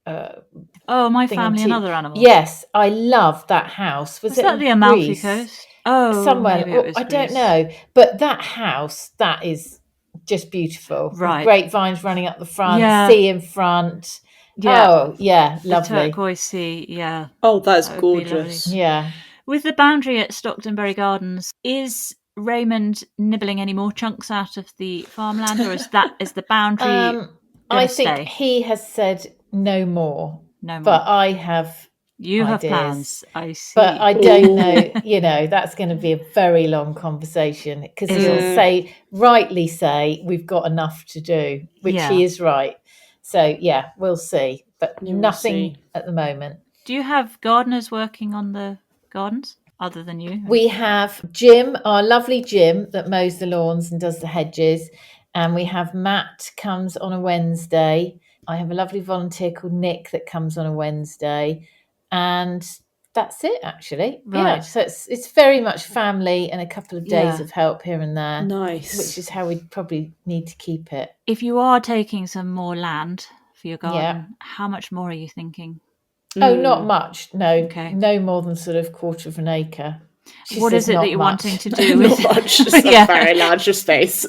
My Family and Other Animals. Yes, I love that house. Was that the Amalfi Coast? Oh, somewhere. I don't know. But that house, that is just beautiful. Right. Grapevines running up the front, sea in front. Yeah. Oh, yeah, lovely. The turquoise sea, yeah. Oh, that's gorgeous. Yeah. With the boundary at Stockton Bury Gardens, is Raymond nibbling any more chunks out of the farmland, or is the boundary I think stay? He has said no more. No more. But I have You ideas. have plans, I see. But I don't know, that's going to be a very long conversation, because he'll rightly say, we've got enough to do, which he is right. So, we'll see. But nothing at the moment. Do you have gardeners working on the gardens other than you? We have Jim, our lovely Jim, that mows the lawns and does the hedges. And we have Matt comes on a Wednesday. I have a lovely volunteer called Nick that comes on a Wednesday. And that's it, actually. Right. Yeah, so it's very much family and a couple of days of help here and there. Nice. Which is how we probably need to keep it. If you are taking some more land for your garden, how much more are you thinking? Oh, not much. No, Okay. No more than sort of quarter of an acre. What is it that you're wanting to do with not much? Just a very large space.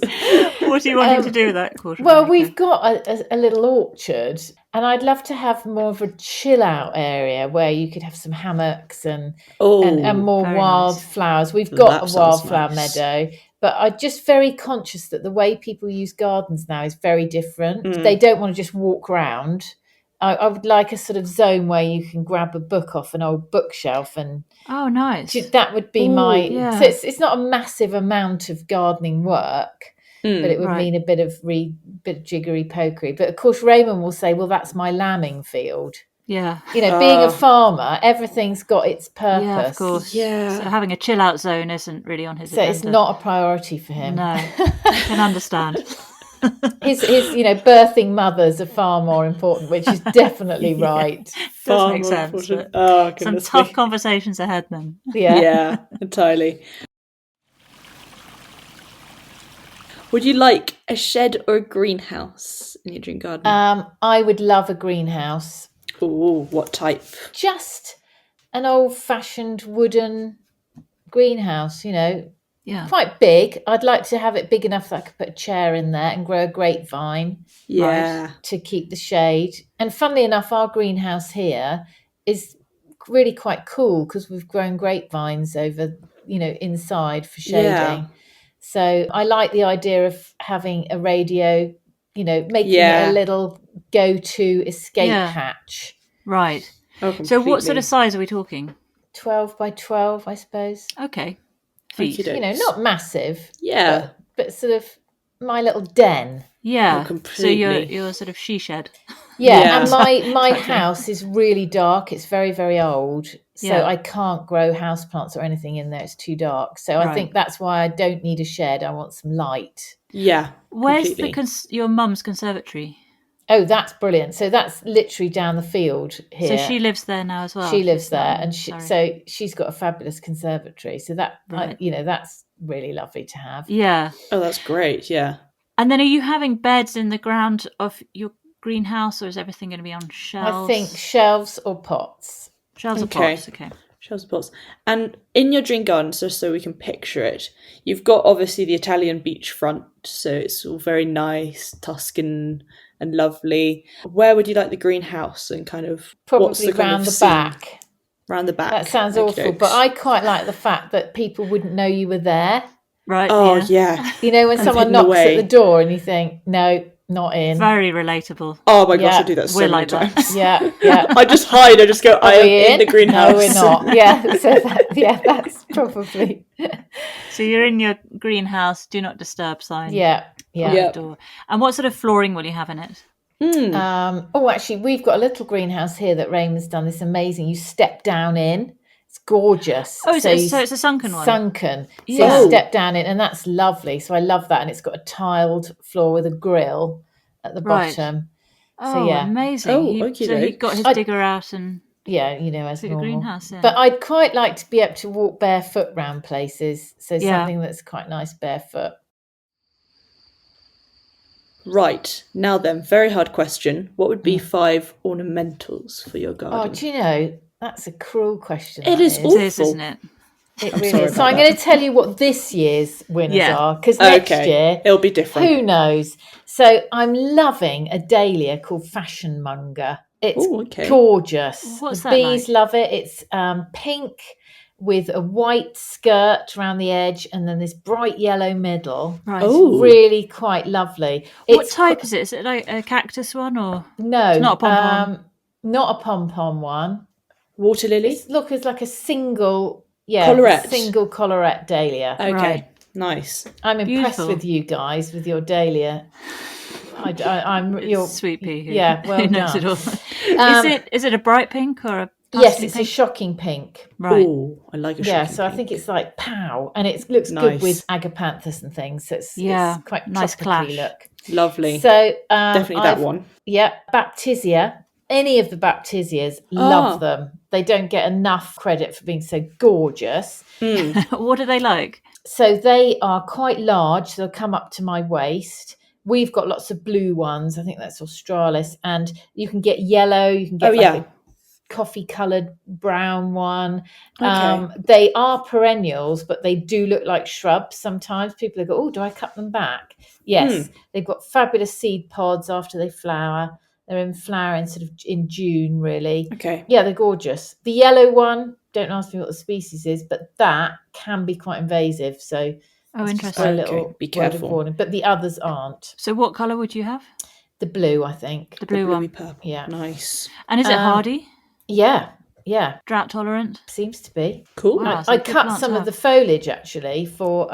What are you wanting to do with that quarter? Well, we've got a little orchard, and I'd love to have more of a chill out area where you could have some hammocks and more wildflowers. We've got a wildflower meadow, but I'm just very conscious that the way people use gardens now is very different. They don't want to just walk around. I would like a sort of zone where you can grab a book off an old bookshelf and nice. That would be so it's not a massive amount of gardening work, but it would mean a bit of jiggery pokery. But of course Raymond will say, well, that's my lambing field. Yeah. Being a farmer, everything's got its purpose. Yeah, of course. Yeah. So having a chill out zone isn't really on his agenda. So it's not a priority for him. No. I can understand. His birthing mother's are far more important, which is definitely right. Does make sense. Some tough conversations ahead then. Yeah, entirely. Would you like a shed or a greenhouse in your dream garden? I would love a greenhouse. Oh, what type? Just an old-fashioned wooden greenhouse, quite big. I'd like to have it big enough that I could put a chair in there and grow a grapevine to keep the shade. And funnily enough, our greenhouse here is really quite cool because we've grown grapevines over, inside for shading. Yeah. So I like the idea of having a radio, making it a little go-to escape hatch. Right. Oh, so what sort of size are we talking? 12 by 12, I suppose. Okay. Feet. Not massive. Yeah. But sort of my little den. Yeah. So you're sort of she shed. Yeah. And my house is really dark. It's very, very old. So I can't grow houseplants or anything in there. It's too dark. So I think that's why I don't need a shed. I want some light. Yeah. Where's your mum's conservatory? Oh, that's brilliant. So that's literally down the field here. So she lives there now as well? She lives there. And so she's got a fabulous conservatory. So that, that's really lovely to have. Yeah. Oh, that's great. Yeah. And then are you having beds in the ground of your greenhouse, or is everything going to be on shelves? I think shelves or pots. Shelves or pots, okay. Shelves and pots. And in your dream garden, just so we can picture it, you've got obviously the Italian beachfront, so it's all very nice, Tuscan and lovely. Where would you like the greenhouse and kind of probably round the back? Round the back. That sounds awful, but I quite like the fact that people wouldn't know you were there. Right. Oh, yeah. You know, when someone knocks at the door and you think, no, not in. Very relatable. Oh my gosh, I do that so many times. Yeah. I just hide. I just go, I am in the greenhouse. No, we're not. Yeah. So that's probably. So you're in your greenhouse, do not disturb sign. Yeah. Door. And what sort of flooring will you have in it? Actually, we've got a little greenhouse here that Raymond's done. This amazing. You step down in. It's gorgeous. Oh, so it's a sunken one? Sunken. So you step down in, and that's lovely. So I love that. And it's got a tiled floor with a grill at the bottom. Oh, so, yeah. Amazing. So he got his digger out and... Yeah, you know, as normal. Greenhouse, yeah. But I'd quite like to be able to walk barefoot round places. So something that's quite nice barefoot. Right. Now then, very hard question. What would be 5 ornamentals for your garden? Oh, do you know... That's a cruel question. It is awful. It is, isn't it? It really is. So I'm going to tell you what this year's winners are, because next year it'll be different. Who knows? So I'm loving a dahlia called Fashion Monger. It's gorgeous. What's the that bees like? love it. It's pink with a white skirt around the edge, and then this bright yellow middle. Right. It's really quite lovely. What type is it? Is it like a cactus one or? No, it's not a pom-pom. Not a pom-pom one. Water lily? It's like a single, collarette. Single collarette dahlia. Okay, right. Nice. I'm impressed with you guys with your dahlia. I'm your sweet pea. Yeah, well knows done. It all. Is it a bright pink or a? Yes, it's a shocking pink. Right. Oh, I like a shocking pink. So I think it's like pow, and it looks good with agapanthus and things. So it's quite nice tropically clash. look. Lovely. So definitely that one. Yeah, Baptisia. Any of the Baptisias, love them. They don't get enough credit for being so gorgeous. What are they like? So they are quite large. They'll come up to my waist. We've got lots of blue ones. I think that's Australis. And you can get yellow. You can get a coffee-coloured brown one. They are perennials, but they do look like shrubs sometimes. People go, oh, do I cut them back? Yes. They've got fabulous seed pods after they flower. They're in flowering sort of in June, really. Okay. Yeah, they're gorgeous. The yellow one, don't ask me what the species is, but that can be quite invasive. So interesting. Be careful. Warning, but the others aren't. So what colour would you have? The blue, I think. The blue one. Purple. Yeah. Nice. And is it hardy? Yeah. Drought tolerant? Seems to be. Cool. Wow, I cut some of the foliage actually for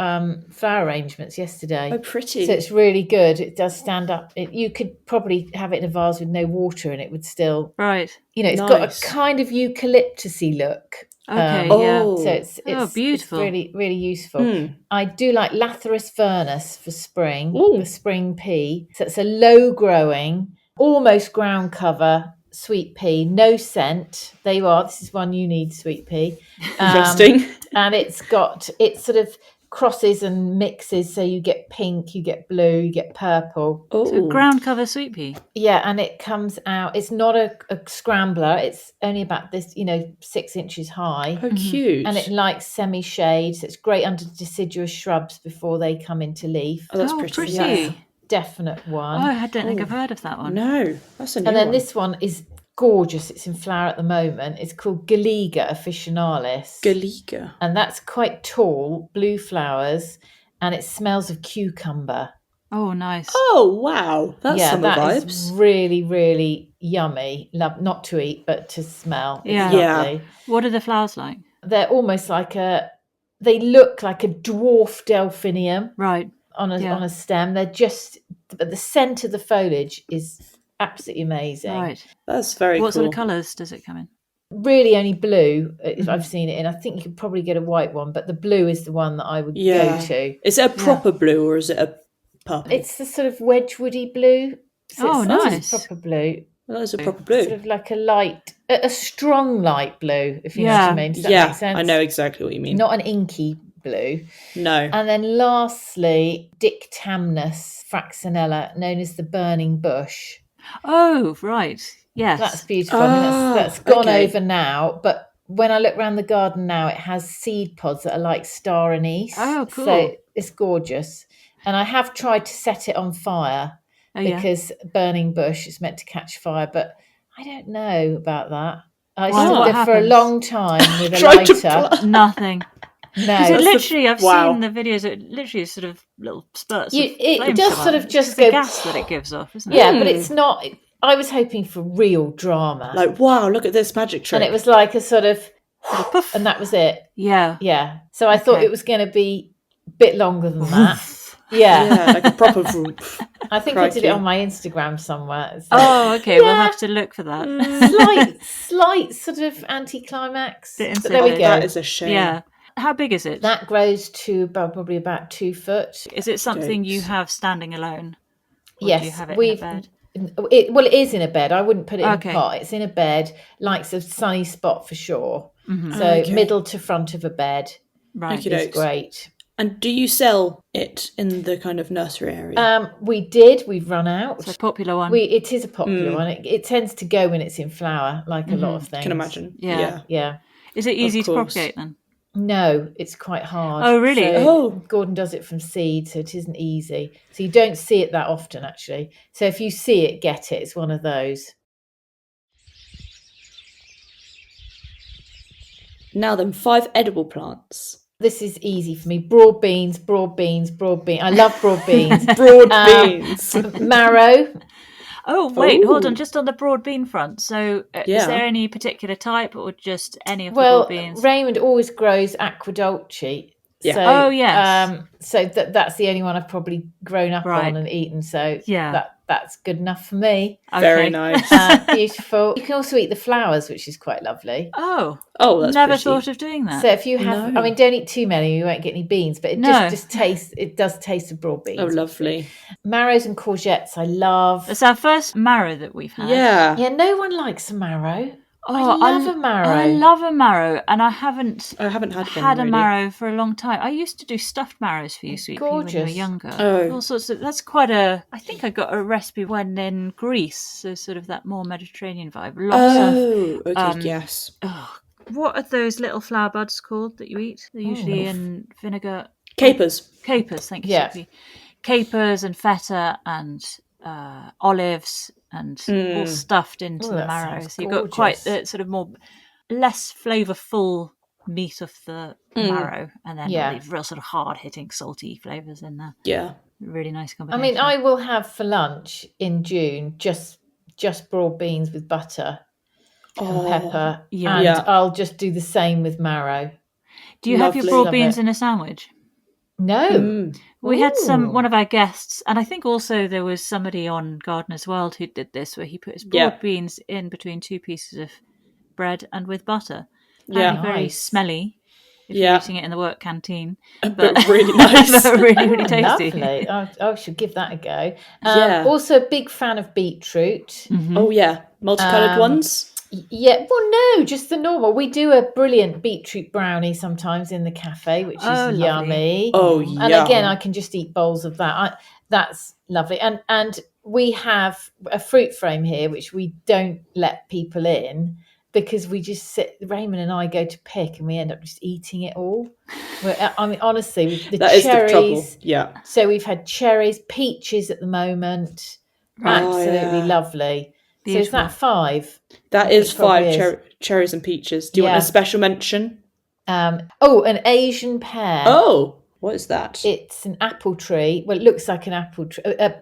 flower arrangements yesterday. Oh, pretty. So it's really good. It does stand up. You could probably have it in a vase with no water and it would still... Right. You know, it's got a kind of eucalyptusy look. Okay, So it's beautiful. It's really, really useful. I do like Lathyrus vernus for spring, the spring pea. So it's a low growing, almost ground cover sweet pea, no scent. There you are. This is one you need, sweet pea. Interesting. And it sort of crosses and mixes, so you get pink, you get blue, you get purple. So ground cover sweet pea. Yeah, and it comes out. It's not a scrambler. It's only about this, 6 inches high. Oh, cute. And it likes semi-shade, so it's great under deciduous shrubs before they come into leaf. Oh, that's pretty. Yeah. Definite one. Oh, I don't think I've heard of that one. No, that's a new one. And then this one is gorgeous. It's in flower at the moment. It's called Galliga officinalis. Galliga. And that's quite tall, blue flowers, and it smells of cucumber. Oh, nice. Oh, wow. That's summer vibes. That is really, really yummy. Not to eat, but to smell. Yeah. It's lovely. What are the flowers like? They're almost like they look like a dwarf delphinium. Right. On a stem. They're just, but the scent of the foliage is absolutely amazing. Right. That's very cool. What sort of colours does it come in? Really only blue, if I've seen it in. I think you could probably get a white one, but the blue is the one that I would go to. Is it a proper blue or is it a purple? It's the sort of wedgewoody blue. So nice. It's proper blue. Well, that is a proper blue. Sort of like a strong light blue, if you know what I mean. Does that make sense? I know exactly what you mean. Not an inky blue. No. And then lastly, Dictamnus fraxinella, known as the burning bush. Oh, right. Yes. That's beautiful. I mean, that's gone over now, but when I look around the garden now, it has seed pods that are like star anise. Oh, cool. So it's gorgeous. And I have tried to set it on fire because burning bush is meant to catch fire, but I don't know about that. I stood there for a long time with a lighter. Nothing. No, because it literally, I've seen the videos. It literally is sort of little spurts. It does sort of just go the gas that it gives off, isn't it? Yeah, but it's not. I was hoping for real drama. Like, wow, look at this magic trick. And it was like a sort of poof, and that was it. Yeah. Yeah. So I thought it was going to be a bit longer than that. Yeah, like a proper whoop. I think I did it on my Instagram somewhere. So. Oh, okay. We'll have to look for that. Slight sort of anticlimax. But there we go. That is a shame. Yeah. How big is it? That grows to probably about 2 foot. Is it something you have standing alone? Or yes. do you have it in a bed? It is in a bed. I wouldn't put it in a pot. It's in a bed, likes a sunny spot for sure. Mm-hmm. So middle to front of a bed. Right. It's great. And do you sell it in the kind of nursery area? We did. We've run out. It's a popular one. It is a popular one. It tends to go when it's in flower, like a lot of things. Can imagine. Yeah. Is it easy to propagate then? No, it's quite hard. Oh, really? So Gordon does it from seed, so it isn't easy. So you don't see it that often, actually. So if you see it, get it. It's one of those. Now then, 5 edible plants. This is easy for me. Broad beans. I love broad beans. Beans. Marrow. Oh, wait, hold on. Just on the broad bean front. So is there any particular type or just any of the broad beans? Raymond always grows A Good Ol Chit-Chat. Yeah. So, yes. So that's the only one I've probably grown up on and eaten. So that's good enough for me. Okay. Very nice. Beautiful. You can also eat the flowers, which is quite lovely. Oh, that's never pretty. thought of doing that. So if you have, don't eat too many, you won't get any beans. But it just tastes. It does taste of broad beans. Oh, lovely. Marrows and courgettes, I love. It's our first marrow that we've had. Yeah. No one likes a marrow. Oh, I love a marrow. I love a marrow, and I haven't had a marrow for a long time. I used to do stuffed marrows for you, Sweet Pea, when you were younger. Oh. All sorts of. That's quite a. I think I got a recipe when in Greece, so sort of that more Mediterranean vibe. Yes. Oh, what are those little flower buds called that you eat? They're usually in vinegar. Capers. Thank you, Sophie. Capers and feta and olives and all stuffed into the marrow. So you've got quite the sort of less flavourful meat of the marrow, and then the real sort of hard-hitting salty flavours in there. Yeah. Really nice combination. I mean, I will have for lunch in June just broad beans with butter and pepper, and I'll just do the same with marrow. Do you have your broad beans in a sandwich? No. We had one of our guests, and I think also there was somebody on Gardener's World who did this, where he put his broad beans in between 2 pieces of bread and with butter. Very smelly if you're eating it in the work canteen. But really nice. But really, really tasty. Lovely. I should give that a go. Also a big fan of beetroot. Mm-hmm. Oh, yeah. Multicoloured ones? Yeah, well, no, just the normal. We do a brilliant beetroot brownie sometimes in the cafe, which is yummy. Oh, and again, I can just eat bowls of that. That's lovely. And we have a fruit frame here, which we don't let people in because we just sit. Raymond and I go to pick, and we end up just eating it all. I mean, honestly, the that cherries. Is the trouble. Yeah. So we've had cherries, peaches at the moment. Absolutely lovely. Beautiful. So is that 5? That is 5 cherries and peaches. Do you want a special mention? An Asian pear. Oh, what is that? It's an apple tree. Well, it looks like an apple tree, a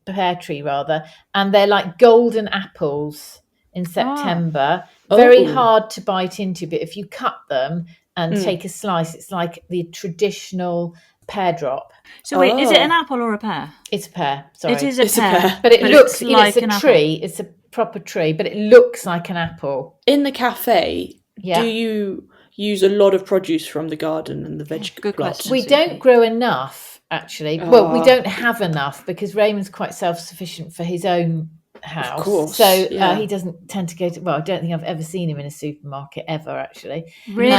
pear tree rather. And they're like golden apples in September. Very hard to bite into, but if you cut them and take a slice, it's like the traditional pear drop. So wait, is it an apple or a pear? It's a pear. Sorry, it is a pear. But it looks like it's a tree. Apple. It's a proper tree, but it looks like an apple. In the cafe, do you use a lot of produce from the garden and the vegetable plots? We don't grow enough, actually. Well, we don't have enough because Raymond's quite self-sufficient for his own house. Of course. So he doesn't tend to go to, I don't think I've ever seen him in a supermarket ever, actually. Really?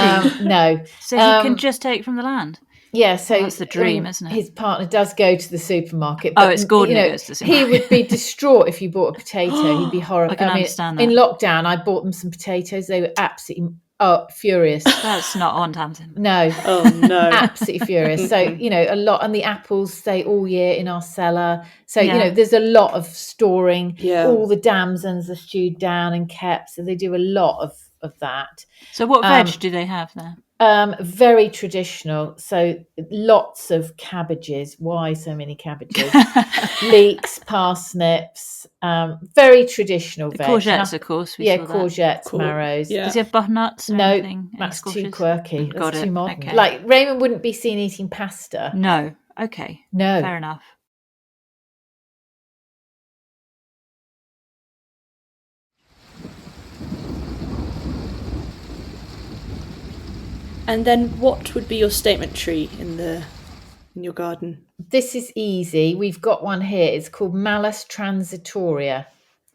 No. So he can just take from the land? Yeah, so that's the dream, isn't it? His partner does go to the supermarket. But, it's Gordon who goes to the supermarket. He would be distraught if you bought a potato. He'd be horrible. I can understand that. In lockdown, I bought them some potatoes. They were absolutely furious. That's not on, Tamsin. No. Oh, no. Absolutely furious. So, a lot. And the apples stay all year in our cellar. So, there's a lot of storing. Yeah. All the damsons are stewed down and kept. So they do a lot of that. So what veg do they have there? Very traditional. So lots of cabbages. Why so many cabbages? Leeks, parsnips. Very traditional veg. Courgettes, of course. Courgettes, marrows. Yeah. Does he have butternuts or anything? That's too quirky. Got that's it. too modern. Okay. Like Raymond wouldn't be seen eating pasta. No. Okay. No. Fair enough. And then what would be your statement tree in your garden? This is easy. We've got one here. It's called Malus transitoria.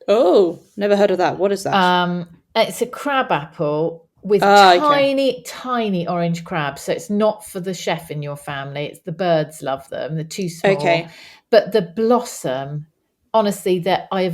Oh, never heard of that. What is that? It's a crab apple with tiny orange crabs. So it's not for the chef in your family. It's the birds love them. They're too small. Okay. But the blossom, honestly, that I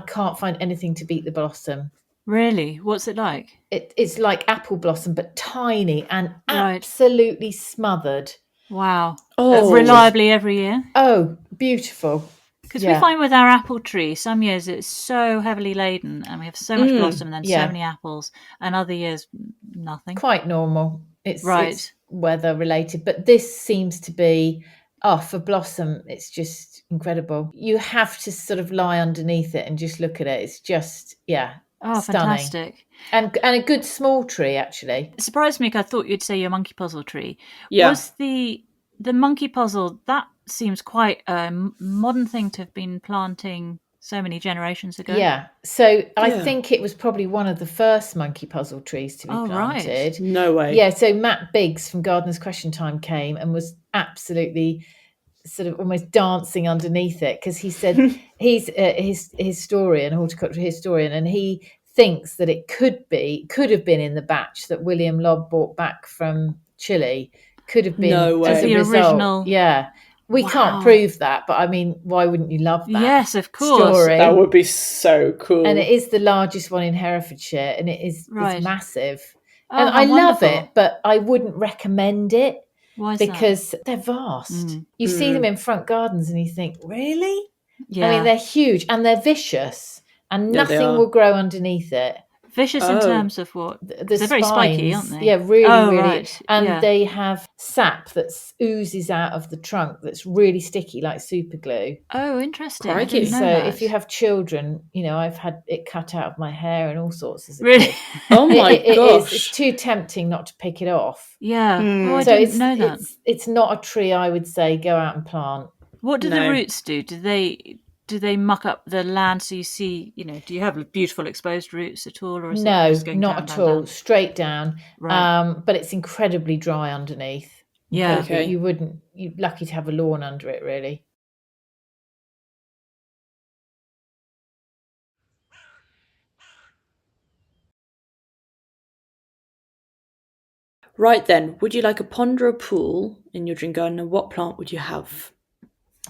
can't find anything to beat the blossom. Really? What's it like? It's like apple blossom, but tiny and absolutely smothered. Wow. Oh, reliably every year? Oh, beautiful. Because we find with our apple tree, some years it's so heavily laden and we have so much blossom and then so many apples, and other years, nothing. Quite normal. It's weather related. But this seems to be, for blossom, it's just incredible. You have to sort of lie underneath it and just look at it. It's just, Oh, stunning. Fantastic. And a good small tree, actually. It surprised me because I thought you'd say your monkey puzzle tree. Yeah. Was the monkey puzzle, that seems quite a modern thing to have been planting so many generations ago. Yeah. So I think it was probably one of the first monkey puzzle trees to be planted. Right. No way. Yeah. So Matt Biggs from Gardener's Question Time came and was absolutely sort of almost dancing underneath it, because he said he's a historian, horticultural historian, and he thinks that it could have been in the batch that William Lobb brought back from Chile. Could have been as a result. Original. Yeah. We can't prove that, but I mean, why wouldn't you love that? Yes, of course. Story? That would be so cool. And it is the largest one in Herefordshire, and it's massive. Oh, and I love wonderful. it, but I wouldn't recommend it. Why is because they're vast. You see them in front gardens and you think, really? Yeah. I mean, they're huge and they're vicious, and nothing will grow underneath it. Vicious in terms of what? They're spines, very spiky, aren't they? Yeah, really. Right. And they have sap that oozes out of the trunk that's really sticky, like super glue. Oh, interesting. Crikey. I didn't know So that. if you have children, I've had it cut out of my hair and all sorts as a really? kid. Oh my gosh. It's too tempting not to pick it off. Yeah. Oh, I didn't know that. It's not a tree I would say go out and plant. What do the roots do? Do they muck up the land so you see, do you have beautiful exposed roots at all? Or is no, it just going not down, at all. Down? Straight down. Right. But it's incredibly dry underneath. Yeah. Okay. You're lucky to have a lawn under it, really. Right then, would you like a pond or a pool in your dream garden, and what plant would you have?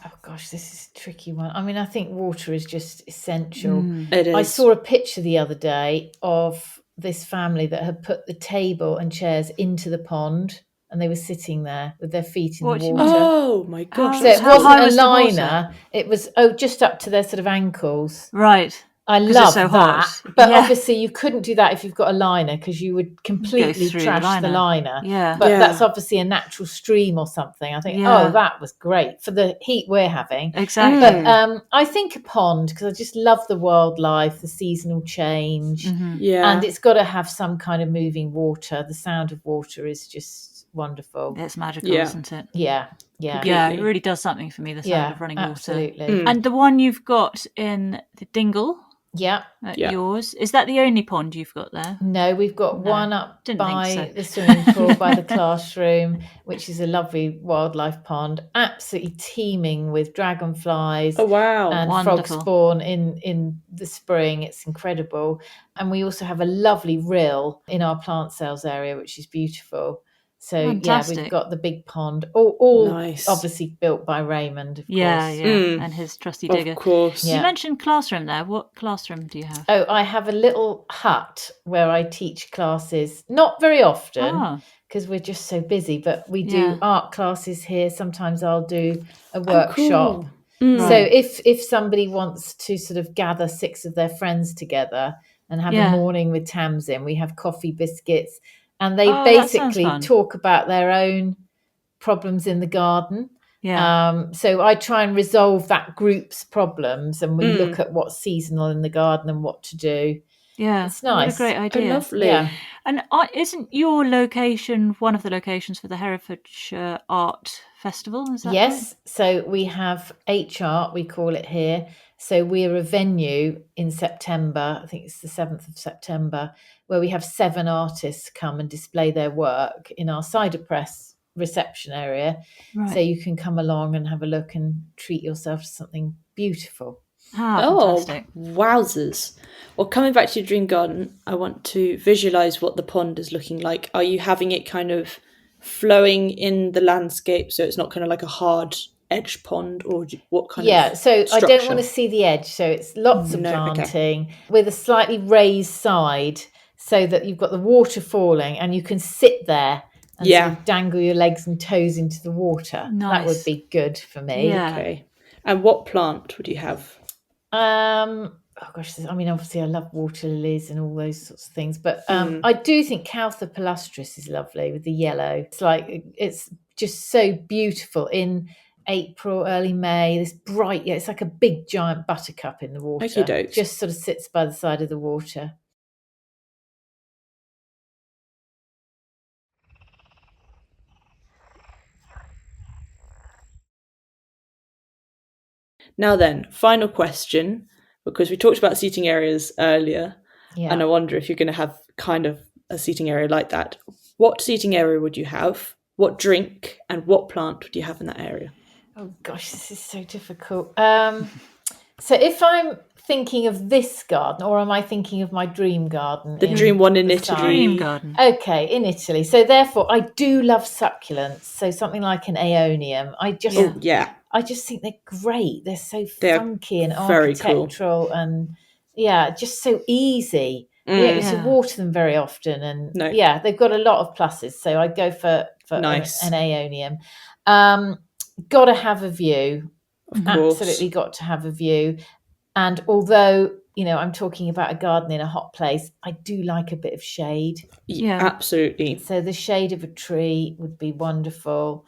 Oh gosh, this is a tricky one. I mean, I think water is just essential. It is. I saw a picture the other day of this family that had put the table and chairs into the pond, and they were sitting there with their feet in the water. Oh my gosh. So it wasn't a liner. It was just up to their sort of ankles. Right. I love so that. hot. But obviously you couldn't do that if you've got a liner, because you would completely trash the liner. Yeah. But that's obviously a natural stream or something. I think, that was great for the heat we're having. Exactly. But I think a pond, because I just love the wildlife, the seasonal change. Mm-hmm. Yeah. And it's got to have some kind of moving water. The sound of water is just wonderful. It's magical, isn't it? Yeah. Yeah. Yeah, it really does something for me, the sound of running absolutely. water. And the one you've got in the dingle, yours, is that the only pond you've got there? No, we've got one up by the swimming pool, by the classroom, which is a lovely wildlife pond, absolutely teeming with dragonflies. Oh, wow. And frogs spawn in the spring. It's incredible. And we also have a lovely rill in our plant sales area, which is beautiful. So, fantastic. We've got the big pond, all nice. Obviously built by Raymond, of course. Yeah, and his trusty digger. Of course. You mentioned classroom there. What classroom do you have? Oh, I have a little hut where I teach classes, not very often, because we're just so busy, but we do art classes here. Sometimes I'll do a workshop. Cool. So if somebody wants to sort of gather 6 of their friends together, and have a morning with Tamsin. We have coffee, biscuits, and they basically talk about their own problems in the garden. So I try and resolve that group's problems, and we look at what's seasonal in the garden and what to do. It's nice. What a great idea. Lovely. Yeah. And isn't your location one of the locations for the Herefordshire Art Festival? Is that right? So we have H Art, we call it here. So we're a venue in September, I think it's the 7th of September, where we have 7 artists come and display their work in our cider press reception area. Right. So you can come along and have a look and treat yourself to something beautiful. Fantastic. Wowzers. Well, coming back to your dream garden, I want to visualise what the pond is looking like. Are you having it kind of flowing in the landscape so it's not kind of like a hard edge pond, or what kind of so structure? I don't want to see the edge, so it's lots of planting with a slightly raised side so that you've got the water falling and you can sit there and sort of dangle your legs and toes into the water. Nice. That would be good for me. Okay. And what plant would you have? Obviously I love waterlilies and all those sorts of things, but I do think Caltha palustris is lovely with the yellow. It's just so beautiful in April, early May. This bright, it's like a big giant buttercup in the water. Okey-dokes. Just sort of sits by the side of the water. Now then, final question, because we talked about seating areas earlier, and I wonder if you're going to have kind of a seating area like that. What seating area would you have? What drink and what plant would you have in that area? Oh gosh, this is so difficult. So if I'm thinking of this garden, or am I thinking of my dream garden? The dream one in Italy. Dream garden. Okay, in Italy. So therefore, I do love succulents. So something like an aeonium. I just think they're great. They're so funky and architectural, and just so easy. You don't need to water them very often, and they've got a lot of pluses. So I'd go for nice. an aeonium. Got to have a view. Of course. Absolutely got to have a view. And although, I'm talking about a garden in a hot place, I do like a bit of shade. Yeah, absolutely. So the shade of a tree would be wonderful.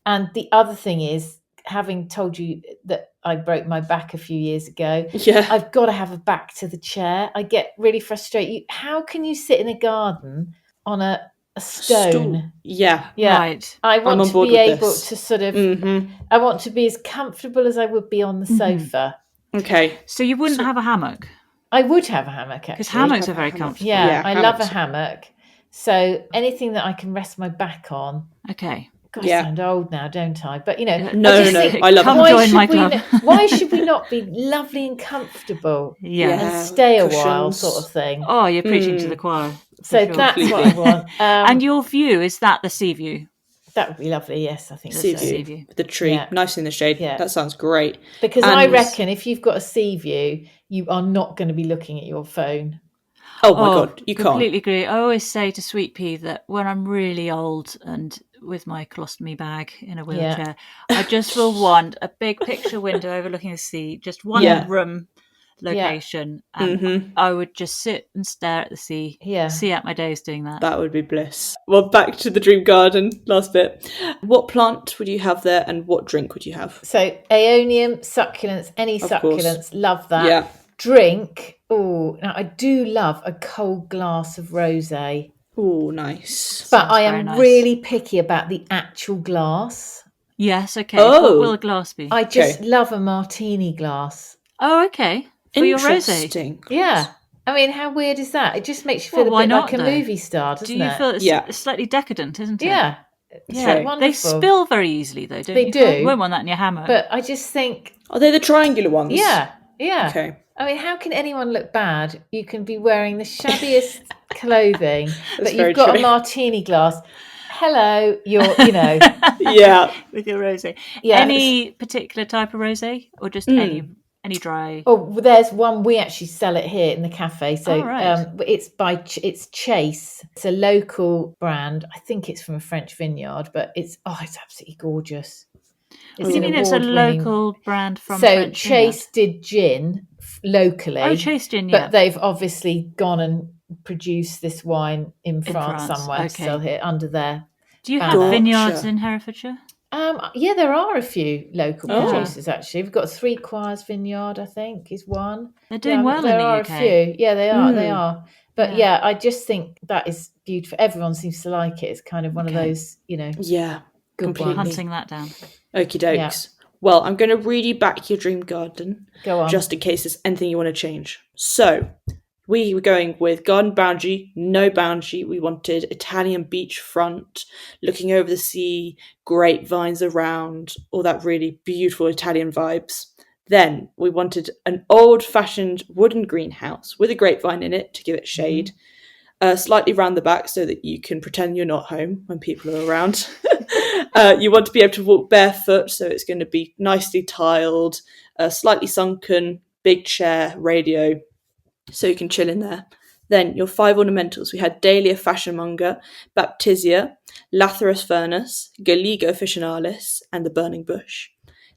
And the other thing is, having told you that I broke my back a few years ago, I've got to have a back to the chair. I get really frustrated. How can you sit in a garden on a stone? Stool. Yeah. Right. I want to be able to sort of, I want to be as comfortable as I would be on the sofa. Okay. So you wouldn't have a hammock? I would have a hammock, actually. Because hammocks are very comfortable. Yeah, I love a hammock. So anything that I can rest my back on. Okay. God, I sound old now, don't I? But, No. I love Come join my club. Why should we not be lovely and comfortable and stay a while sort of thing? Oh, you're preaching to the choir. So that's what I want. And your view, is that the sea view? That would be lovely, yes, I think so. Sea view. With the tree, nice in the shade. Yeah. That sounds great. Because I reckon if you've got a sea view, you are not going to be looking at your phone. Oh my God, you can't. Completely agree. I always say to Sweet Pea that when I'm really old and with my colostomy bag in a wheelchair, I just will want a big picture window overlooking the sea, just one room location, and I would just sit and stare at the sea, see out my days doing that. That would be bliss. Well, back to the dream garden, last bit. What plant would you have there and what drink would you have? So aeonium, succulents, any succulents, love that. Yeah. Drink, now I do love a cold glass of rosé. Oh, nice. But I am really picky about the actual glass. Yes, okay. What will a glass be? I just love a martini glass. Oh, okay. For your Interesting. rosé. Yeah. I mean, how weird is that? It just makes you feel a bit like a movie star, doesn't it? Do you feel it's slightly decadent, isn't it? Yeah. Yeah. Wonderful. They spill very easily, though, don't they you? They do. You won't want that in your hammock. But I just think... Are they the triangular ones? Yeah. Okay. I mean, how can anyone look bad? You can be wearing the shabbiest clothing, but you've got a martini glass. Hello, yeah, with your rosé. Yeah. Any particular type of rosé, or just any dry? Oh, there's one we actually sell it here in the cafe. So it's Chase. It's a local brand. I think it's from a French vineyard, but it's absolutely gorgeous. It's a local brand from So French Chase did gin locally. Oh, Chased Gin, yeah. But they've obviously gone and produced this wine in France somewhere, okay. still here under their. Do you have vineyards in Herefordshire? Yeah, there are a few local producers actually. We've got Three Choirs Vineyard, I think, is one. They're doing well in the UK. There are a few. Yeah, they are. They are. But I just think that is beautiful. Everyone seems to like it. It's kind of one of those, good completely hunting that down. Okie dokes. Yeah. Well, I'm going to read you back your dream garden. Go on. Just in case there's anything you want to change. So, we were going with garden boundary, no boundary. We wanted Italian beachfront, looking over the sea, grapevines around, all that really beautiful Italian vibes. Then we wanted an old-fashioned wooden greenhouse with a grapevine in it to give it shade, slightly round the back so that you can pretend you're not home when people are around. You want to be able to walk barefoot, so it's going to be nicely tiled, slightly sunken, big chair, radio, so you can chill in there. Then your 5 ornamentals. We had Dahlia fashionmonger, Baptisia, Lathyrus furnus, Galigo officinalis, and the burning bush.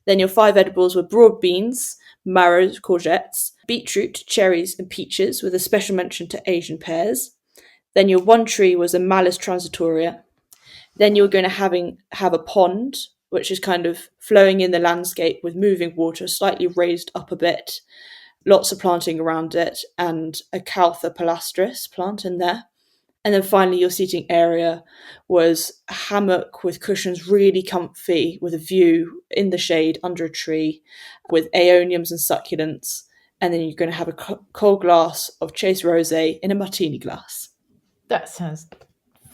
Then your 5 edibles were broad beans, marrows, courgettes, beetroot, cherries, and peaches, with a special mention to Asian pears. Then your 1 tree was a Malus transitoria. Then you're going to have a pond, which is kind of flowing in the landscape with moving water, slightly raised up a bit. Lots of planting around it, and a Caltha palastris plant in there. And then finally, your seating area was a hammock with cushions, really comfy, with a view in the shade under a tree, with aeoniums and succulents. And then you're going to have a cold glass of Chase Rosé in a martini glass. That sounds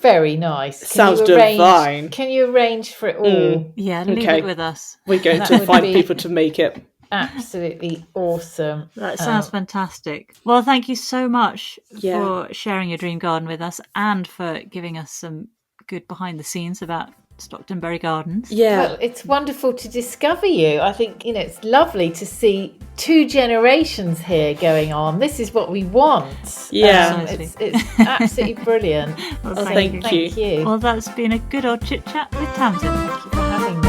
very nice. Sounds divine. Can you arrange for it all? Yeah, leave it with us. We're going to find people to make it. Absolutely awesome. That sounds fantastic. Well, thank you so much for sharing your dream garden with us and for giving us some good behind the scenes about Stockton Bury Gardens. Yeah. Well, it's wonderful to discover you. I think, it's lovely to see 2 generations here going on. This is what we want. Yeah. It's absolutely brilliant. Well, thank you. Well, that's been a good old chit-chat with Tamsin. Thank you for having me.